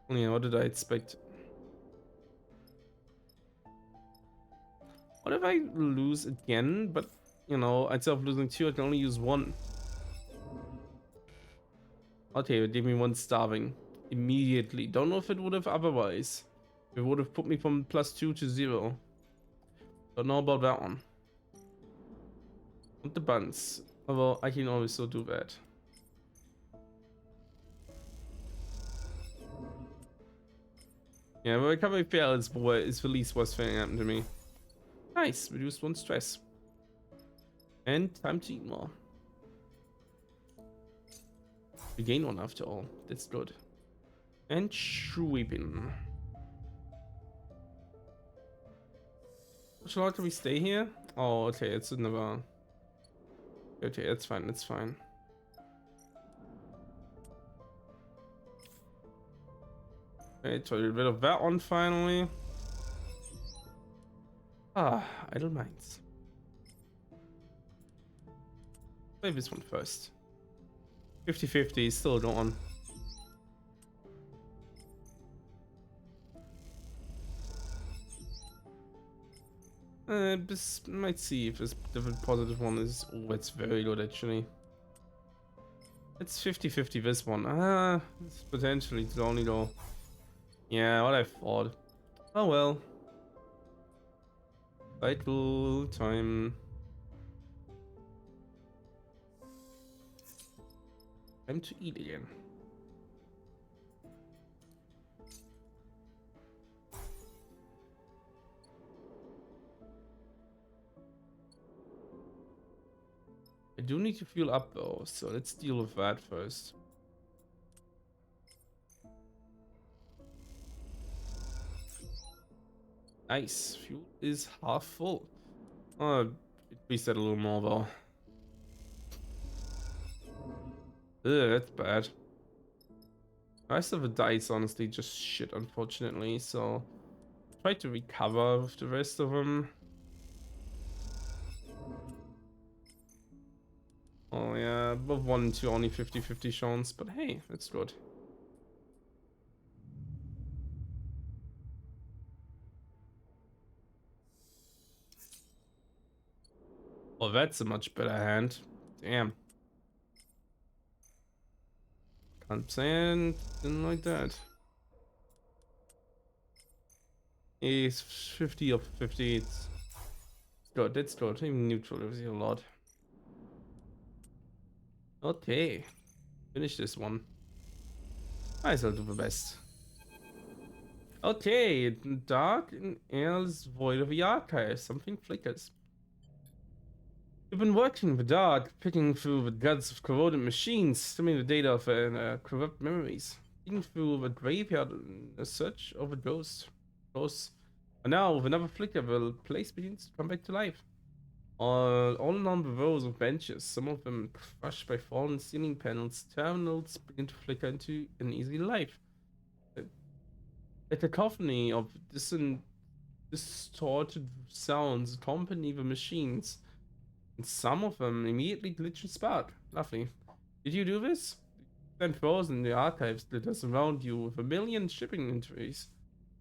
Yeah, what did I expect? What if I lose again? But instead of losing 2, I can only use 1. Okay, it gave me 1 starving immediately. Don't know if it would have otherwise. It would have put me from +2 to 0. Don't know about that one. And the buns. Although I can always still do that. Yeah, but recovery fail is the least worst thing that happened to me. Nice, reduced 1 stress. And time to eat more. We gain 1 after all. That's good. And sweeping. How long can we stay here? Oh, okay, it's another. Okay, that's fine, that's fine. Okay, so get rid of that one finally. Ah, idle minds. Play this one first. 50-50 is still going. This might see if this different positive one is. Oh, it's very good actually. It's 50-50 this one. It's potentially to only go. Yeah, what I thought. Oh well. Cycle time. Time to eat again. I do need to fuel up though, so let's deal with that first. Nice, fuel is half full. Oh, it reset a little more though. Ugh, that's bad. The rest of the dice honestly just shit, unfortunately, so try to recover with the rest of them. Oh yeah, above 1 and 2 only 50-50 chance, but hey, that's good. Oh, that's a much better hand. Damn. Can't say didn't like that. He's 50 of 50. It's good. That's good. Even neutral is a lot. Okay. Finish this one. Might as well do the best. Okay. Dark and air's void of the archive. Something flickers. You've been working in the dark, picking through the guts of corroded machines, skimming the data of corrupt memories, digging through the graveyard in a search of a ghost. Ghosts. And now, with another flicker, the place begins to come back to life. All along the rows of benches, some of them crushed by fallen ceiling panels, terminals begin to flicker into an easy life. A cacophony of distorted sounds accompany the machines, and some of them immediately glitch and spark. Lovely. Did you do this? Then frozen in the archives that us around you with a million shipping entries.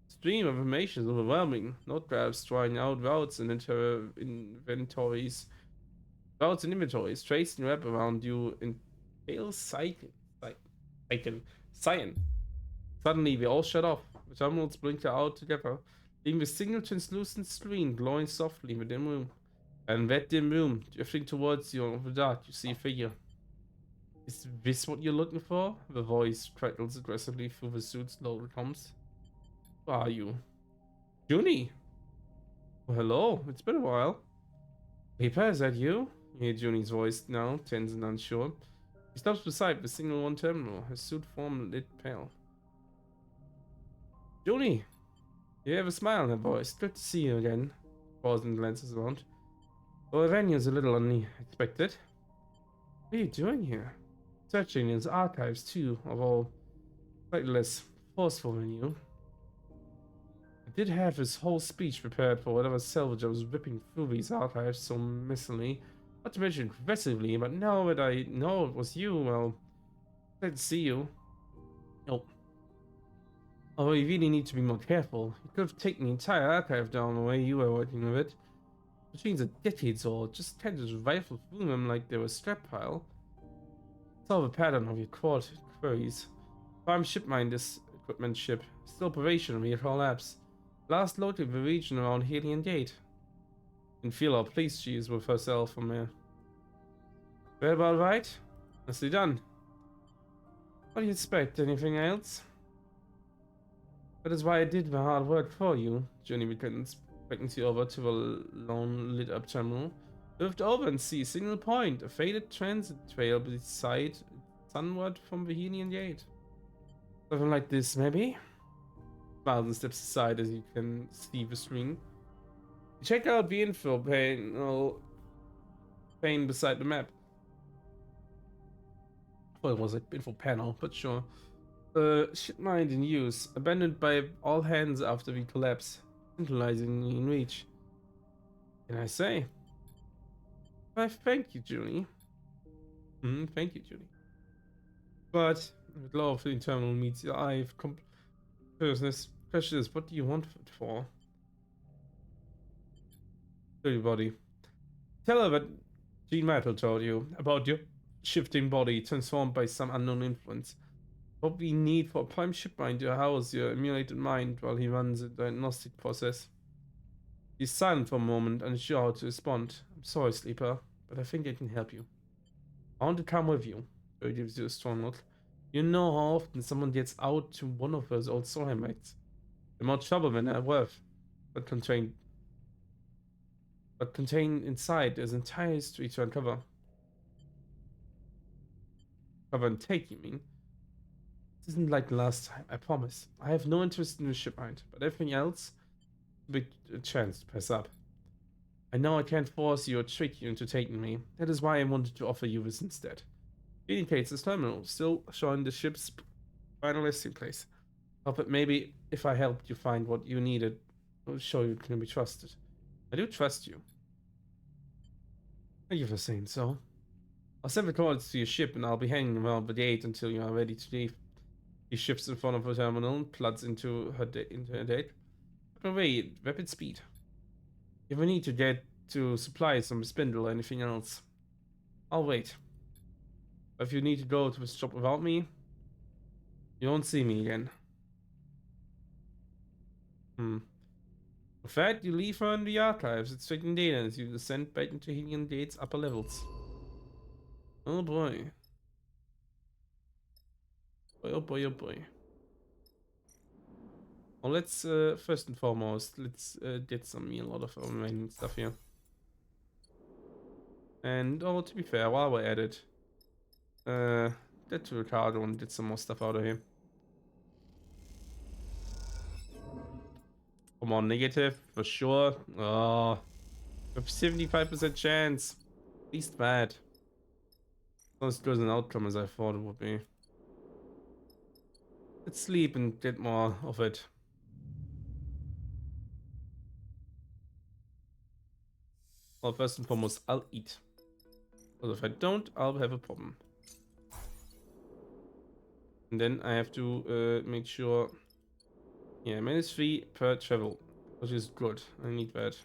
Stream of information is overwhelming. Note grabs drawing out routes and inventories. Routes and inventories traced and wrap around you in pale cyan. Suddenly, we all shut off. The terminals blink out together, leaving a single translucent screen glowing softly in the dim room. And that dim room, drifting towards you in the dark, you see a figure. Is this what you're looking for? The voice crackles aggressively through the suit's lower comms. Who are you? Junie! Well, hello, it's been a while. Reaper, is that you? You hear Junie's voice now, tense and unsure. She stops beside the single one terminal, her suit form lit pale. Junie! You have a smile in her voice. Good to see you again. Pausing and glances around. Well, the venue's a little unexpected. What are you doing here? Searching his archives too, although slightly less forceful than you. I did have his whole speech prepared for whatever salvage I was ripping through these archives so messily, not to mention aggressively, but now that I know it was you, well, glad to see you. Nope. Although you really need to be more careful. You could have taken the entire archive down the way you were working with it. Machines are decades old, just can't just rifle through them like they were a scrap pile. Solve a pattern of your queries. Farm ship mine this equipment ship, still operational via all labs. Last located the region around Helion Gate. You can feel how pleased she is with herself from there. Well, about right? Nicely done. What do you expect? Anything else? That is why I did the hard work for you. Journey begins, beckons you over to the lone lit up terminal. Lift over and see a single point, a faded transit trail beside sunward from the Helion Gate. Something like this, maybe? Smiles and steps aside as you can see the screen. Check out the info pane beside the map. Well, it was an info panel, but sure. Ship mine in use, abandoned by all hands after the collapse, centralizing in reach. Can I say? Why, thank you, Junie. Thank you, Junie. But the glow of the terminal meets your eye of consciousness. Question is, what do you want it for? Dirty body. Tell her that Jean Metal told you about your shifting body transformed by some unknown influence. What we need for a prime ship mind to house your emulated mind while he runs a diagnostic process. He's silent for a moment, unsure how to respond. I'm sorry, Sleeper, but I think I can help you. I want to come with you. He gives you a strong look. You know how often someone gets out to one of those old soulmates. They're more trouble than they're worth, but contained inside there's entire history to uncover. Cover and take, you mean? This isn't like the last time, I promise. I have no interest in the ship mind, but everything else, a big chance to pass up. I know I can't force you or trick you into taking me. That is why I wanted to offer you this instead. Indicates this terminal, still showing the ship's final resting place. Hope that maybe if I helped you find what you needed, I'll show you can be trusted. I do trust you. Thank you for saying so. I'll send the coordinates to your ship and I'll be hanging around the gate until you are ready to leave. He shifts in front of her terminal and plugs into her date. Away at rapid speed. If we need to get to supply some spindle or anything else, I'll wait. But if you need to go to the shop without me, you won't see me again. With that, you leave her in the archives. It's taking data as you descend back into Helium Gate's upper levels. Oh boy. Oh boy, oh boy. Well, let's, first and foremost, let's get some meal out of our remaining stuff here. And, oh, to be fair, while we're at it, get to Ricardo and get some more stuff out of here. Come on, negative, for sure. Oh, with 75% chance. At least bad. Not as good as an outcome as I thought it would be. Let's sleep and get more of it. Well, first and foremost, I'll eat. Because if I don't, I'll have a problem. And then I have to make sure... Yeah, -3 per travel, which is good. I need that.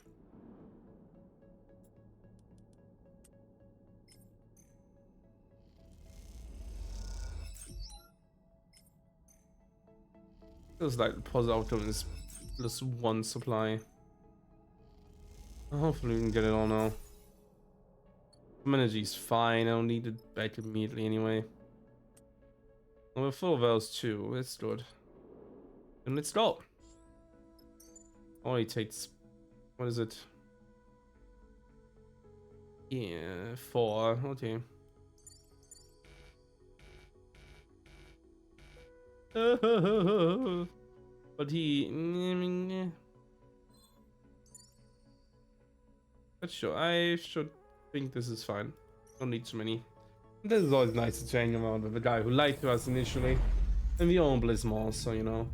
Feels like the pause outcome is +1 supply. Hopefully we can get it all now. Some energy's fine, I don't need it back immediately anyway. And we're full of those too, that's good. And let's go! Only takes... What is it? Yeah, 4, okay. But he... I mean... But sure, I should think this is fine. Don't need too many. This is always nice to hang around with a guy who lied to us initially. And we all bliss more, so you know.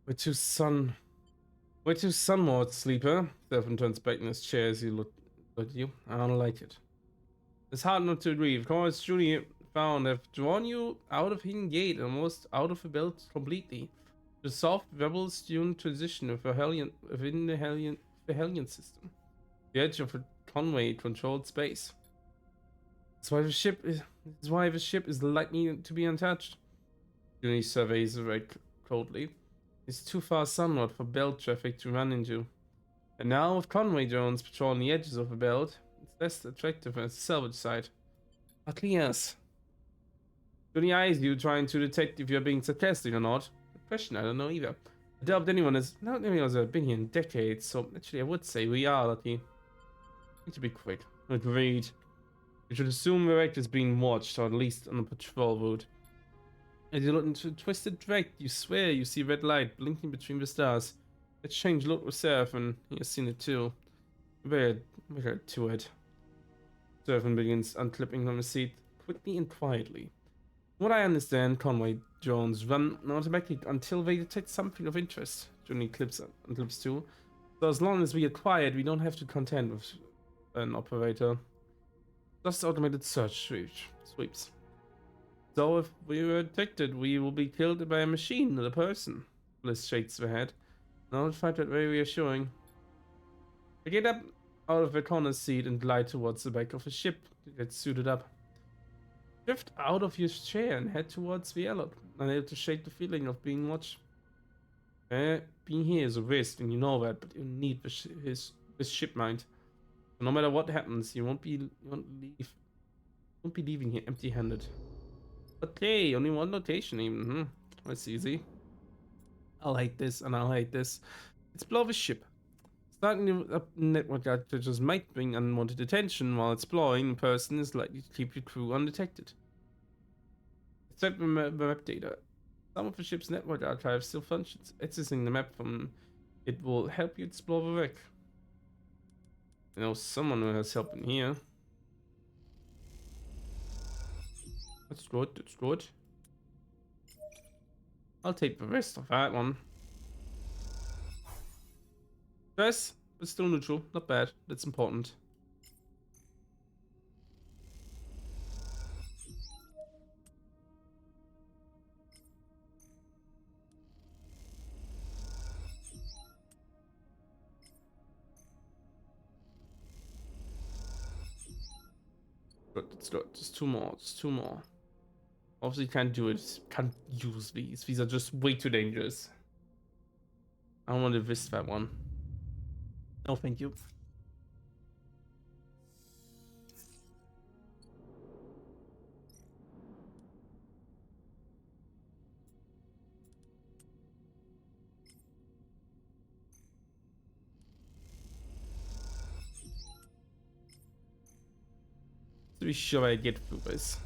We're too sunward, sleeper. Stefan turns back in his chair as he looked at you. I don't like it. It's hard not to agree. Of course, Julie found have drawn you out of Hidden Gate, almost out of the belt completely. The soft rebels tuned transition of within the Hellion system. The edge of a Conway controlled space. That's why the ship is likely to be untouched. Julie surveys the wreck coldly. It's too far sunward for belt traffic to run into. And now with Conway drones patrolling the edges of the belt, it's less attractive as a salvage site. Luckily, yes. Julie eyes you, trying to detect if you're being sarcastic or not. Good question, I don't know either. I doubt anyone has been here in decades, so actually I would say we are lucky. Need to be quick. Agreed. You should assume the wreck is being watched, or at least on a patrol route. As you look into Twisted Wreck, you swear you see red light blinking between the stars. That change looked with Seraph, and he has seen it too. We're to it. Seraph begins unclipping from his seat, quickly and quietly. What I understand, Conway drones run automatically until they detect something of interest. Johnny unclips too. So as long as we are quiet, we don't have to contend with an operator. Just automated search sweeps. So if we were detected, we will be killed by a machine, not a person. Bliss shakes her head. I don't find that very reassuring. I get up out of the corner seat and glide towards the back of the ship to get suited up. Drift out of your chair and head towards the airlock, unable to shake the feeling of being watched. Being here is a risk, and you know that, but you need this ship mind. So no matter what happens, you won't be leaving here empty-handed. Okay, only one location even. That's easy. I'll hate this and I'll hate this. Explore the ship. Starting up network architectures might bring unwanted attention, while exploring in person is likely to keep your crew undetected. Except the map data. Some of the ship's network archive still functions. Accessing the map from it will help you explore the wreck. I know someone who has help in here. That's good, that's good. I'll take the rest of that one. Stress, but still neutral. Not bad. That's important. Good, it's good. Just two more. Just two more. Obviously, can't do it. Can't use these. These are just way too dangerous. I don't want to risk that one. No, thank you. To be sure I get through this.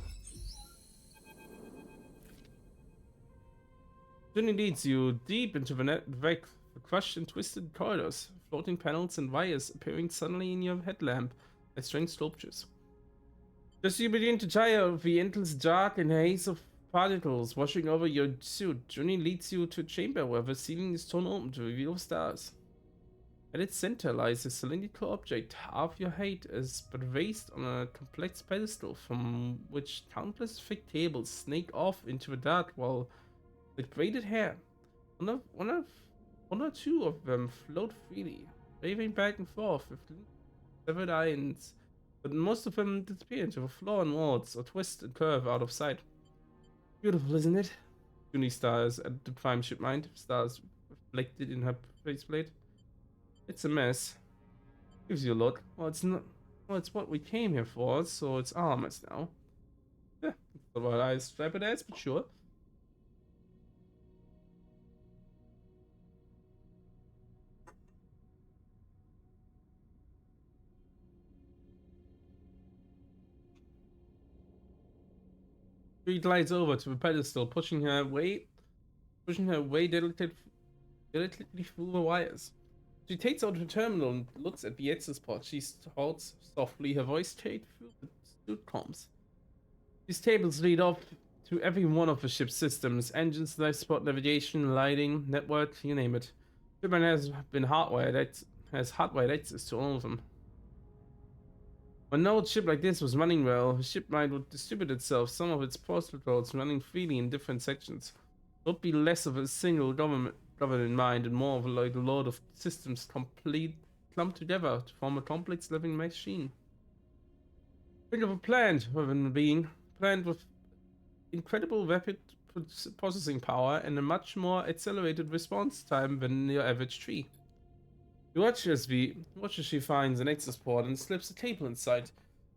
Journey leads you deep into the network, crushed and twisted corridors, floating panels and wires appearing suddenly in your headlamp as strange sculptures. As you begin to tire of the endless dark and haze of particles washing over your suit, Journey leads you to a chamber where the ceiling is torn open to reveal stars. At its center lies a cylindrical object, half your height, as but raised on a complex pedestal from which countless thick tables snake off into the dark while with braided hair. One or two of them float freely, waving back and forth with severed ends, but most of them disappear into the floor and walls or twist and curve out of sight. Beautiful, isn't it? Junie stars at the prime shipmind, stars reflected in her faceplate. It's a mess. Gives you a look. Well, it's not. Well, it's what we came here for, so it's our mess now. Yeah, not what I stripe it as, but sure. She glides over to the pedestal, pushing her way delicately through the wires. She takes out her terminal and looks at the access port. She halts softly, her voice straight through the suit comms. These tables lead up to every one of the ship's systems: engines, life support, navigation, lighting, network, you name it. Shipman has hardwired access to all of them. When no ship like this was running well, the ship might would distribute itself, some of its postal codes running freely in different sections. It would be less of a single government in mind and more of like a load of systems clumped together to form a complex living machine. Think of a plant within a being, plant with incredible rapid processing power and a much more accelerated response time than your average tree. You watch as she finds an access port and slips a cable inside,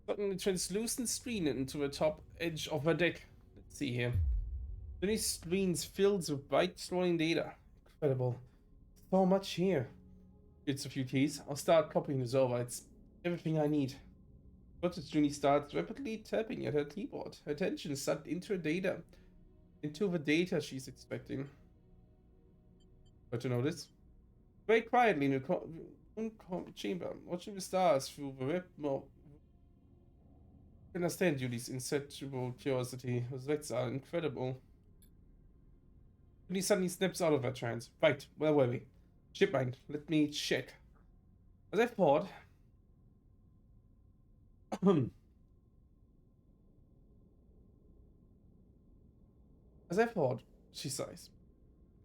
putting a translucent screen into the top edge of her deck. Let's see here. Many screens filled with bright scrolling data. Incredible. So much here. It's a few keys. I'll start copying this over. It's everything I need. But as Junie starts rapidly tapping at her keyboard, her attention is sucked into the data she's expecting. But to notice? Very quietly in a chamber, watching the stars through the web. I understand Julie's insatiable curiosity. Those lights are incredible. Julie suddenly snaps out of her trance. Right, where were we? Shipmind, let me check. As I thought. As I thought, she sighs.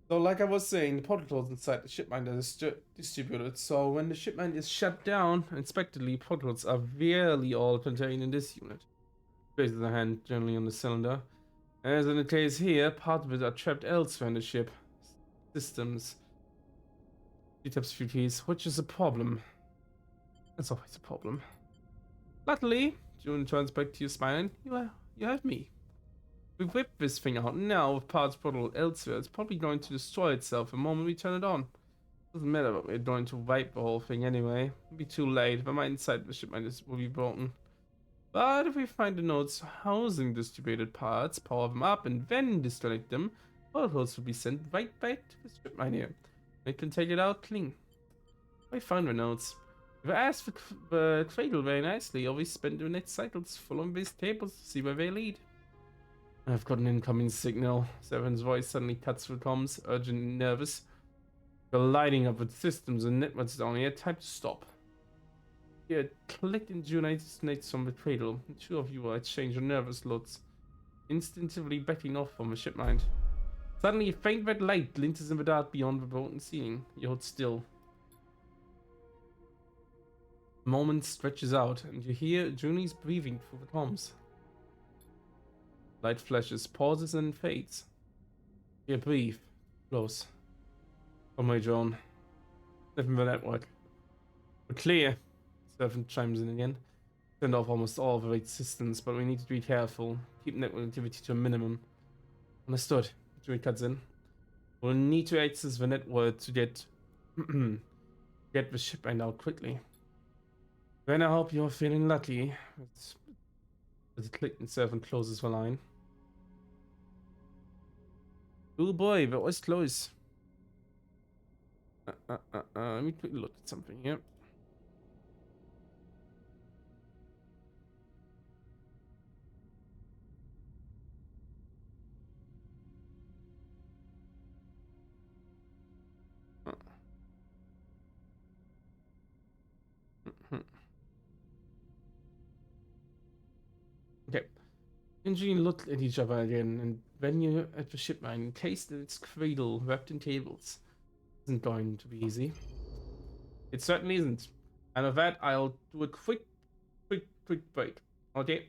So, like I was saying, the portals inside the shipminder is distributed. So, when the shipminder is shut down, unexpectedly, portals are rarely all contained in this unit. Places her hand generally on the cylinder. As in the case here, part of it are trapped elsewhere in the ship systems. She taps a few keys, which is a problem. That's always a problem. Luckily, June turns back to you, smiling. You have me. We whip this thing out now with parts portal elsewhere. It's probably going to destroy itself the moment we turn it on. Doesn't matter, but we're going to wipe the whole thing anyway. It'll be too late. The mind inside the ship will be broken. But if we find the nodes housing distributed parts, power them up, and then disconnect them, portals will be sent right back to the ship mine here. We can take it out clean. I found the nodes. If I ask the cradle very nicely, always spend the next cycles following these tables to see where they lead. I've got an incoming signal. Seven's voice suddenly cuts through comms, urgent and nervous. You're lighting up with systems and networks down here. Time to stop. You clicked into United States from the cradle. The two of you will exchange your nervous loads, instinctively backing off from the ship mind. Suddenly, a faint red light glints in the dark beyond the broken ceiling. You hold still. The moment stretches out, and you hear Junie's breathing through the comms. Light flashes, pauses, and fades. You breathe. Close. On my drone. Nothing but network. We're clear. Servant chimes in again. Turned off almost all of the rate systems, but we need to be careful. Keep network activity to a minimum. Understood. Julie cuts in. We'll need to access the network to get the ship right out quickly. Then I hope you're feeling lucky. As a click and servant closes the line. Oh boy, that was close. Let me quickly look at something here. Okay. Angie looked at each other again, and then you at the ship mine, encased in its cradle, wrapped in cables. Isn't going to be easy. It certainly isn't. And with that, I'll do a quick break. Okay?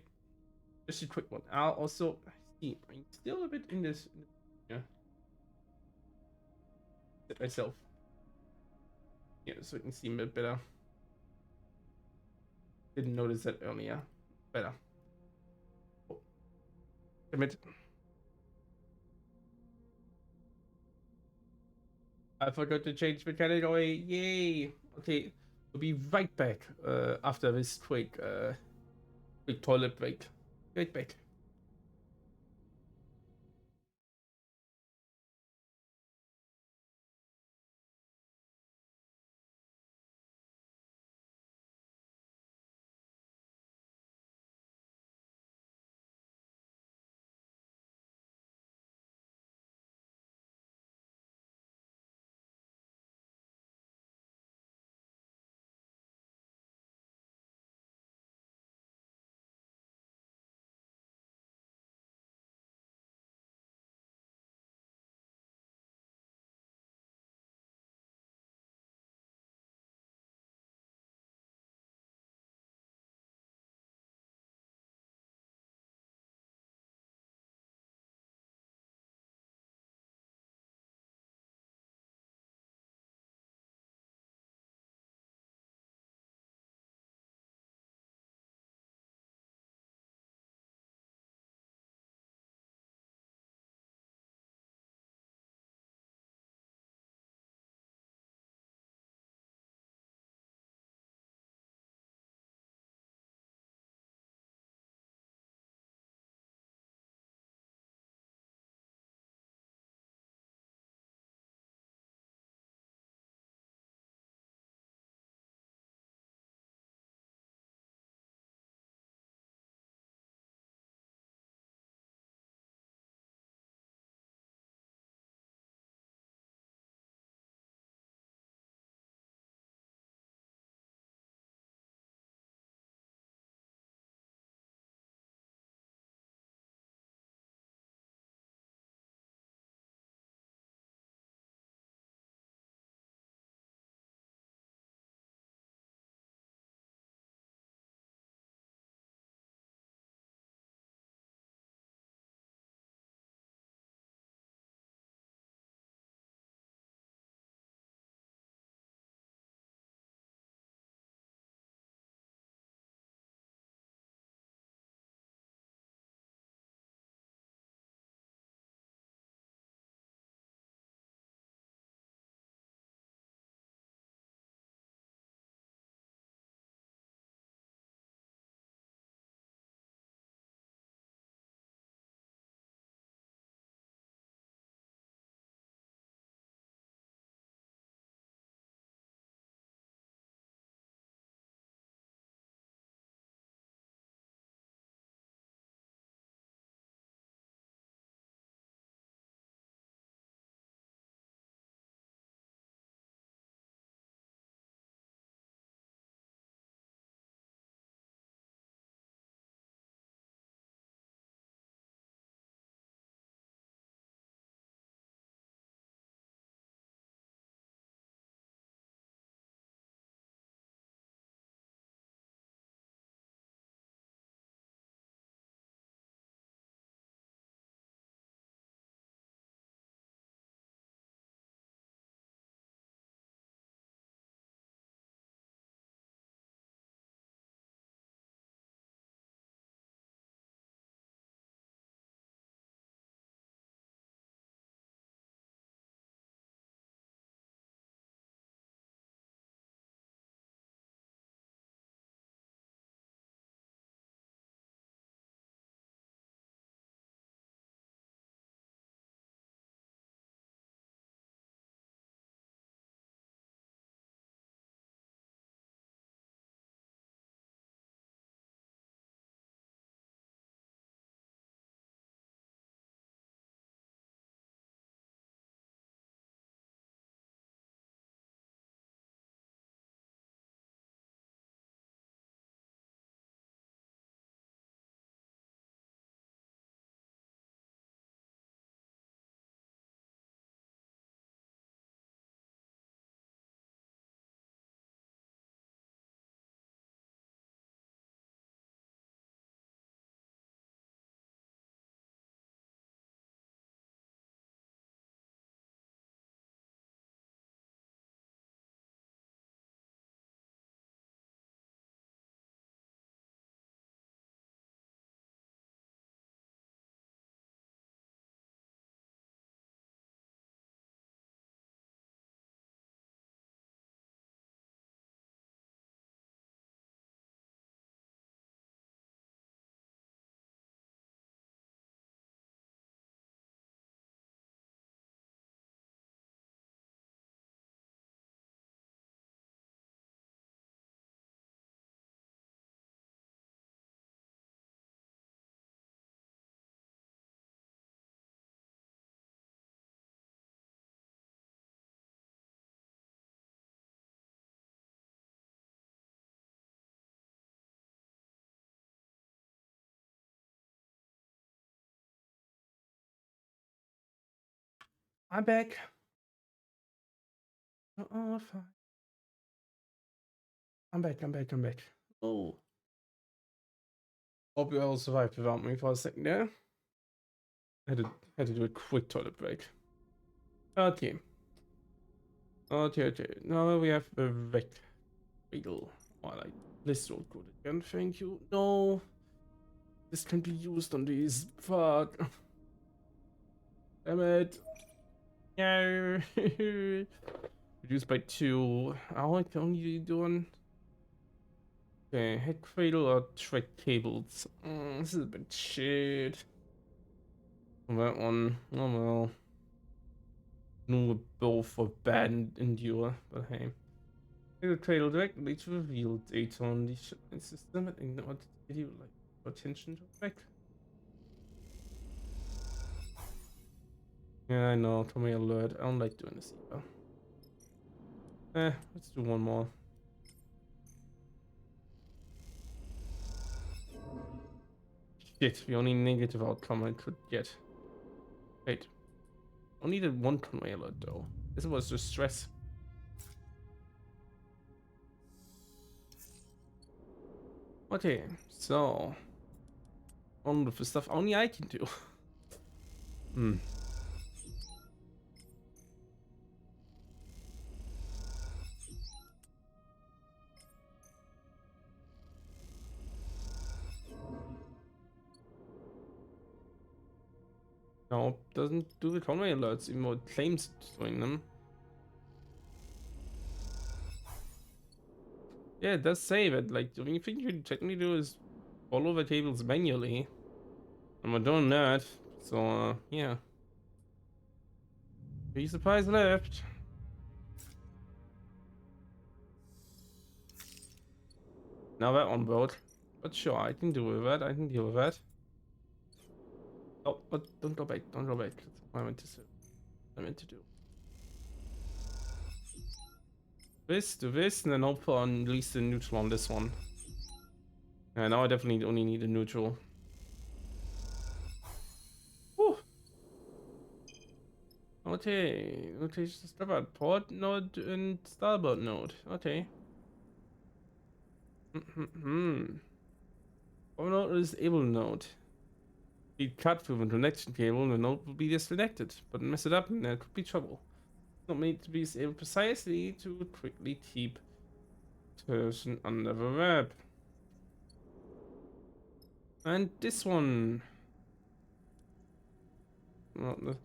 Just a quick one. I'll also see. I'm still a bit in this. Yeah. Set myself. Yeah, so it can see a bit better. Didn't notice that earlier. Better. Oh, damn it. I forgot to change the category. Yay! Okay, we'll be right back after this quick toilet break. Right back. I'm back. Oh, fine. I'm back. I'm back. I'm back. Oh. Hope you all survived without me for a second there. Had to do a quick toilet break. Okay. Okay. Now we have the rectangle. Oh, like this so good again. Thank you. No. This can be used on these. Fuck. Damn it. No. Reduced by 2. How can you doing? Okay, head cradle or track cables. This is a bit shit. That one. Oh well. No, both are bad and endure, but hey. The cradle directly to reveal data on the shipment system and not give you like attention to back. Yeah, I know, Tommy alert. I don't like doing this either. Let's do one more. Shit, the only negative outcome I could get. Wait. I needed one conway alert though. This was just stress. Okay, so on with the stuff only I can do. Hmm. No, doesn't do the conway alerts, even though it claims it's doing them. Yeah, it does say that, like, the only thing you can technically do is follow the tables manually. And we're doing that, so, yeah. 3 supplies left. Now that one broke. But sure, I can deal with that, I can deal with that. Oh, but don't go back, don't go back. That's what I meant to say. I meant to do. This, do this, and then hope for at least a neutral on this one. Yeah, now I definitely only need a neutral. Whew. Okay, rotation starboard port node and starboard node. Okay. Power node is able node. Be cut through the connection cable, and the node will be disconnected. But mess it up, and there could be trouble. Not made to be able precisely to quickly keep person under the web. And this one. Well,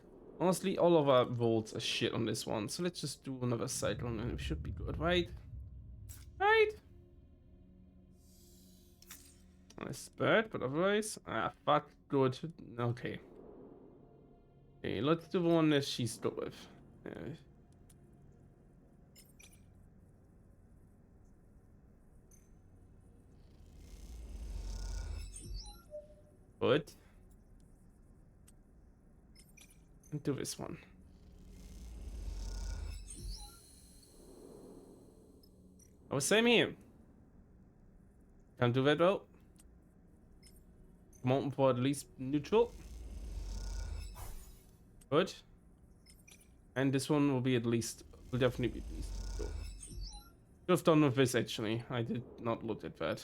honestly, all of our volts are shit on this one, so let's just do another cyclone and it should be good, right? Right? Nice bad, but otherwise, fuck, good. Okay. Okay, let's do the one that she's stuck with. Good. And do this one. Oh, same here. Can't do that though. Come on for at least neutral. Good. And this one will be at least, will definitely be at least. Could have done with this actually. I did not look at that.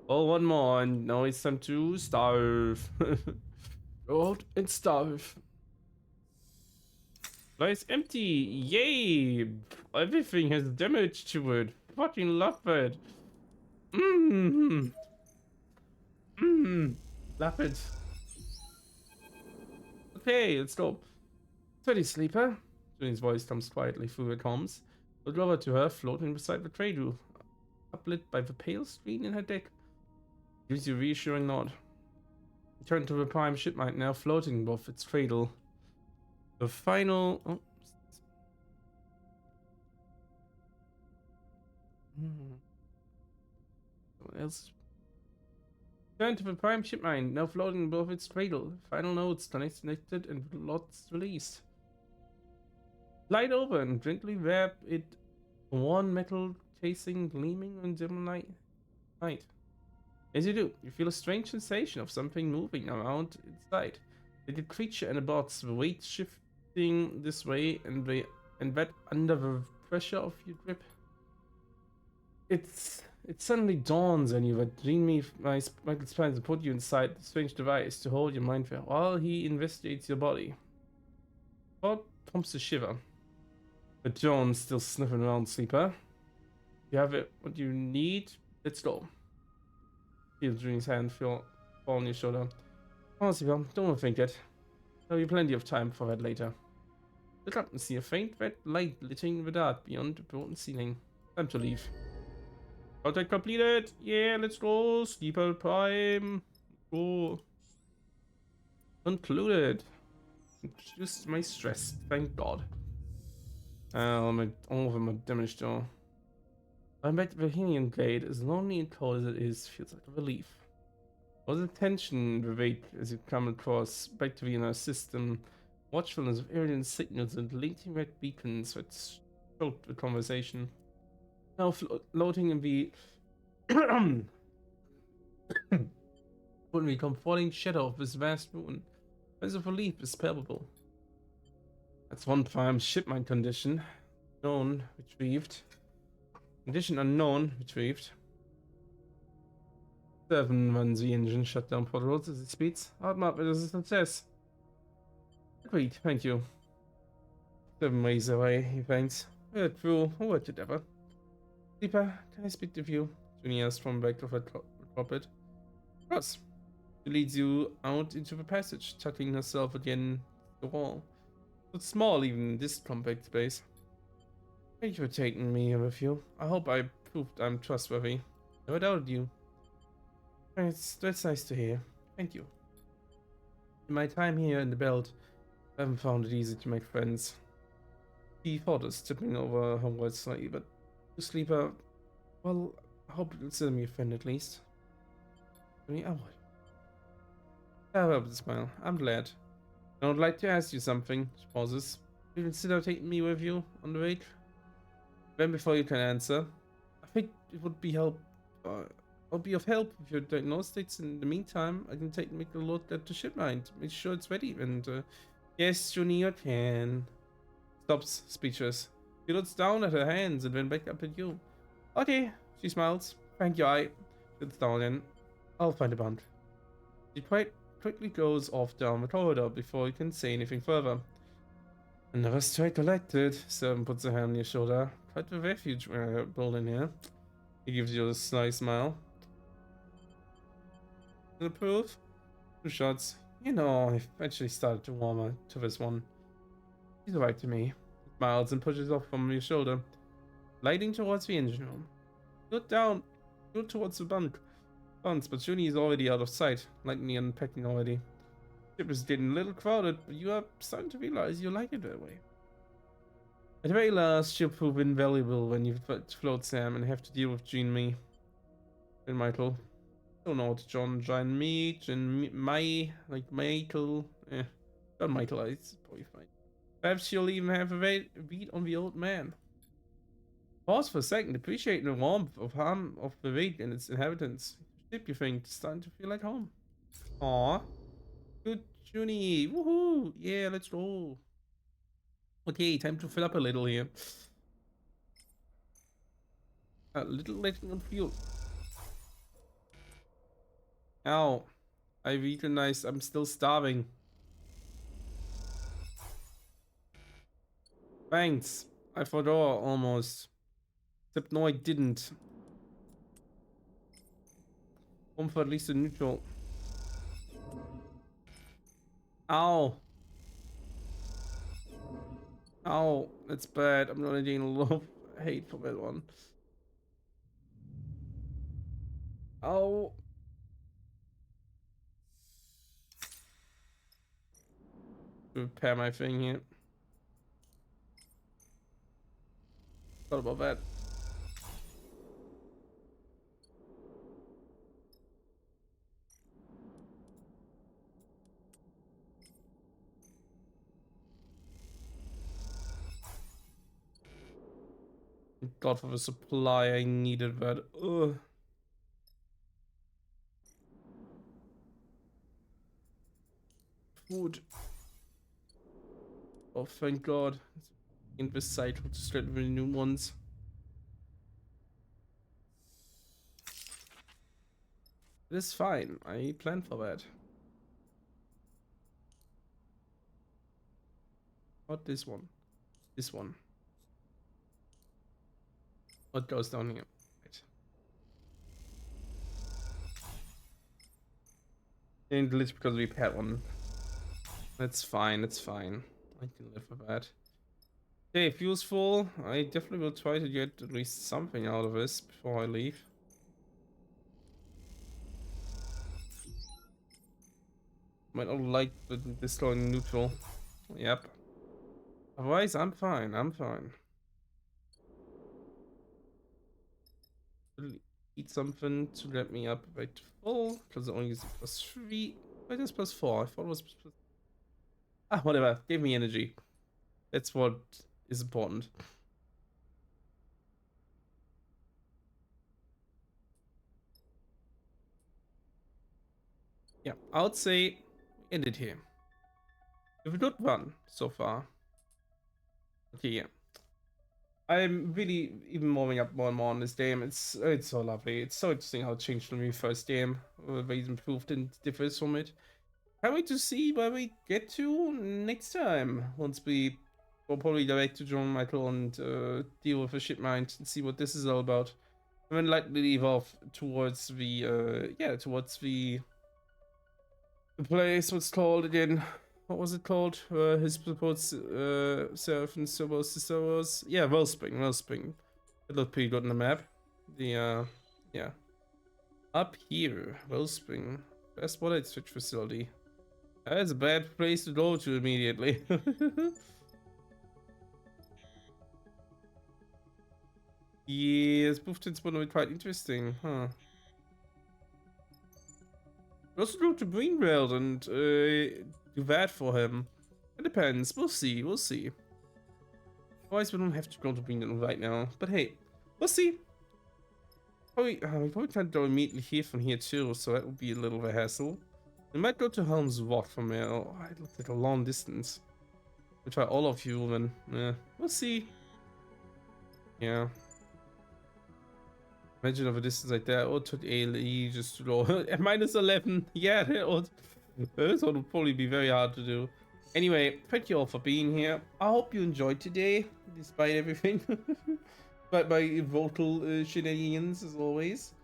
Oh, one more, and now it's time to starve. Go out and starve. It's empty. Yay! Everything has damage to it. Fucking love it. Mmm. Mmm. Love it. Okay, let's go. Steady, sleeper. Julian's voice comes quietly through the comms. Look over to her, floating beside the trade uplit by the pale screen in her deck. Gives you a reassuring nod. Return to the prime shipmate, now floating above its cradle. The final. Oh. Someone else. Return to the prime shipmate, now floating above its cradle. Final notes connected and lots released. Slide over and gently wrap it. One metal casing gleaming on dim night. As you do, you feel a strange sensation of something moving around inside. Like a creature and a bot's weight shift thing this way and that under the pressure of your grip. It suddenly dawns on you that Dreamy Michael's plan to put you inside the strange device to hold your mind there while he investigates your body. Thought pumps a shiver. But John's still sniffing around, sleeper. You have it what you need? Let's go. Feel Dreamy's hand fall on your shoulder. Honestly, don't overthink it. There'll be plenty of time for that later. Look up and see a faint red light glittering in the dark beyond the broken ceiling. Time to leave. Project completed! Yeah, let's go! Sleeper Prime! Go! Concluded! Reduced my stress, thank God. All of them are damaged though. I bet the Bohemian Glade, as lonely and cold as it is, feels like a relief. All the tension the weight as you come across back to the inner system, watchfulness of alien signals and linking red beacons that choked the conversation. Now floating in the would be comforting shadow of this vast moon. Sense of relief is palpable. That's one prime shipment condition. Known, retrieved. Condition unknown, retrieved. 7 runs the engine, shut down portals as it speeds. Hard map, it is a success. Agreed, thank you. 7 ways away, he thanks. We're through, or whatever. Sleeper, can I speak to you? Juni asked from back of her cockpit. Of course. She leads you out into the passage, tucking herself again the wall. It's small, even in this compact space. Thank you for taking me with you. I hope I proved I'm trustworthy. Never doubted you. That's nice to hear. Thank you. In my time here in the belt, I haven't found it easy to make friends. She thought us tipping over her words slightly, but you sleeper, well, I hope you'll consider me a friend at least. I mean, I would. I hope to smile. I'm glad. I would like to ask you something. She pauses. Will you consider taking me with you on the way? Then before you can answer, I think it would be of help with your diagnostics. In the meantime, I can make a look at the shipment, make sure it's ready. And yes, Juni, you can. Stops, speechless. She looks down at her hands and then back up at you. Okay, she smiles. Thank you. I sits down again. I'll find a bond. She quite quickly goes off down the corridor before you can say anything further. Another straight collected. Servant puts a hand on your shoulder. Quite the refuge building here. He gives you a sly smile. Approve? 2 shots. You know, I eventually started to warm up to this one. He's right to me. He smiles and pushes off from your shoulder, gliding towards the engine room. Look down. Go towards the bunks, but Juni is already out of sight, likely unpacking already. The ship is getting a little crowded, but you are starting to realize you like it that way. At the very last, you'll prove invaluable when you float Sam and have to deal with Jean and Michael. Don't know what John me, Mai, like Michael. John Michael, it's probably fine. Perhaps you'll even have a beat on the old man. Pause for a second, appreciating the warmth of the lake and its inhabitants. Ship, you think, it's starting to feel like home. Aww. Good Juni. Woohoo! Yeah, let's go. Okay, time to fill up a little here. A little letting on fuel. Ow. I recognize I'm still starving. Thanks. I forgot almost. Except no, I didn't. Home for at least a neutral. Ow. Ow. That's bad. I'm gonna gain a lot of hate for that one. Ow. Repair my thing here. Thought about that. God, for the supply I needed that. Ugh. Food. Oh, thank God. In this site, we'll just get the new ones. It is fine. I plan for that. Not this one. This one. What goes down here? Right. And glitch because we had one. That's fine. That's fine. I can live with that. Okay, fuel's full. I definitely will try to get at least something out of this before I leave. Might not like this going neutral. Yep. Otherwise, I'm fine. I'm fine. Eat something to get me up right to full because it only gives +3. Why is +4? I thought it was plus... Ah, whatever. Gave me energy. That's what is important. Yeah, I would say we end it here. We've a good run so far. Okay, yeah. I'm really even warming up more and more on this game. It's so lovely. It's so interesting how it changed from the first game. Way improved and differs from it. Can't wait to see where we get to next time. Once we go probably direct to John Michael and deal with a ship mind and see what this is all about. And then likely evolve towards the towards the place. What's called again? What was it called? His supposed Seraph and Servo's sister was? Yeah, Wellspring. Wellspring. It looked pretty good on the map. The yeah. Up here, Wellspring. Best water switch facility. That's a bad place to go to immediately. Yes, Buffton's one of quite interesting, huh? Also go to Greenbelt and do that for him. It depends. We'll see. We'll see. Otherwise, we don't have to go to Greenbelt right now. But hey, we'll see. We probably can't go immediately here from here too, so that would be a little of a hassle. We might go to Helm's Rock from there. Oh, it looks like a long distance. We'll try all of you, then. Yeah, we'll see. Yeah. Imagine of a distance like that. Oh, took ALE just to go at -11. Yeah, that would probably be very hard to do. Anyway, thank you all for being here. I hope you enjoyed today, despite everything. But my vocal shenanigans, as always.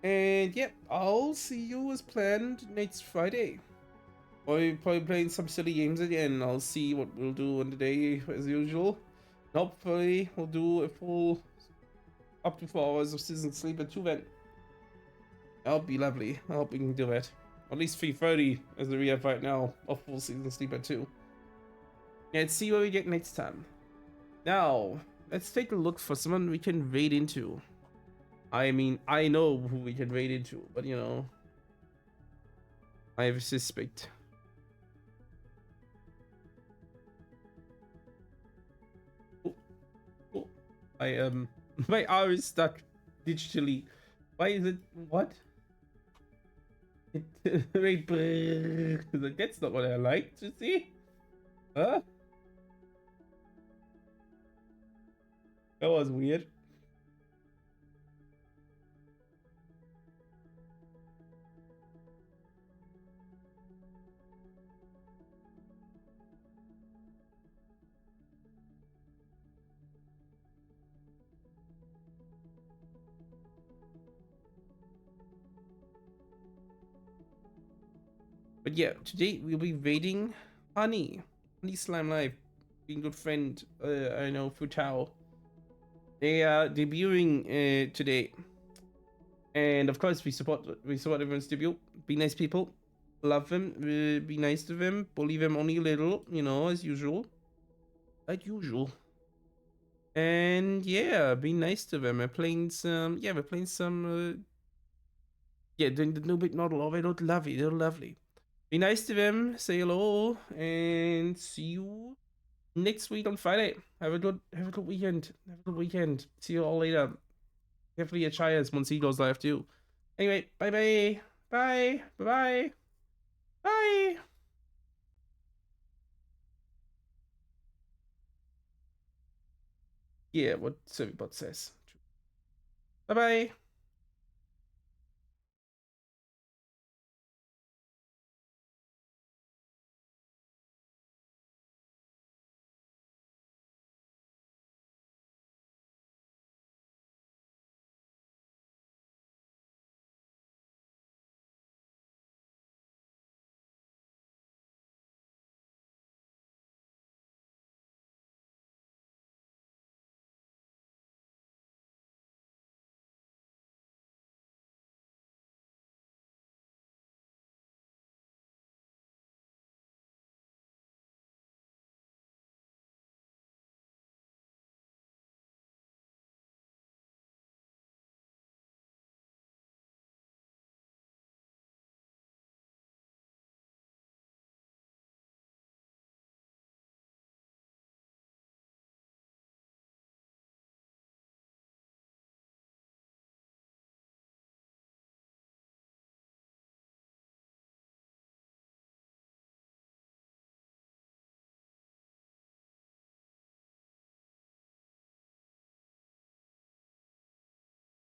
And yeah, I'll see you as planned next Friday. I'll probably playing some silly games again. I'll see what we'll do on the day, as usual. Hopefully, we'll do a full up to 4 hours of season sleep at 2 then. That'll be lovely. I hope we can do it. At least 3:30 as we have right now of full season sleep at 2. Yeah, let's see what we get next time. Now, let's take a look for someone we can raid into. I mean, I know who we can raid into, but you know, I have a suspect. Oh, oh. My R is stuck digitally. Why is it? What? Wait, that's not what I like to see. Huh? That was weird. But yeah, today we'll be raiding Honey. Honey Slime Life. Being good friend, I know, Futao. They are debuting today. And of course we support everyone's debut. Be nice people. Love them. Be nice to them. Bully them only a little, you know, as usual. Like usual. And yeah, be nice to them. We're playing some yeah, doing the new big model. Oh, they look lovely. They're lovely. Be nice to them, say hello, and see you next week on Friday. Have a good weekend. Have a good weekend. See you all later. Hopefully your Chayas once he goes live too. Anyway, bye bye. Bye. Bye bye. Bye. Yeah, what SurveyBot says. Bye bye.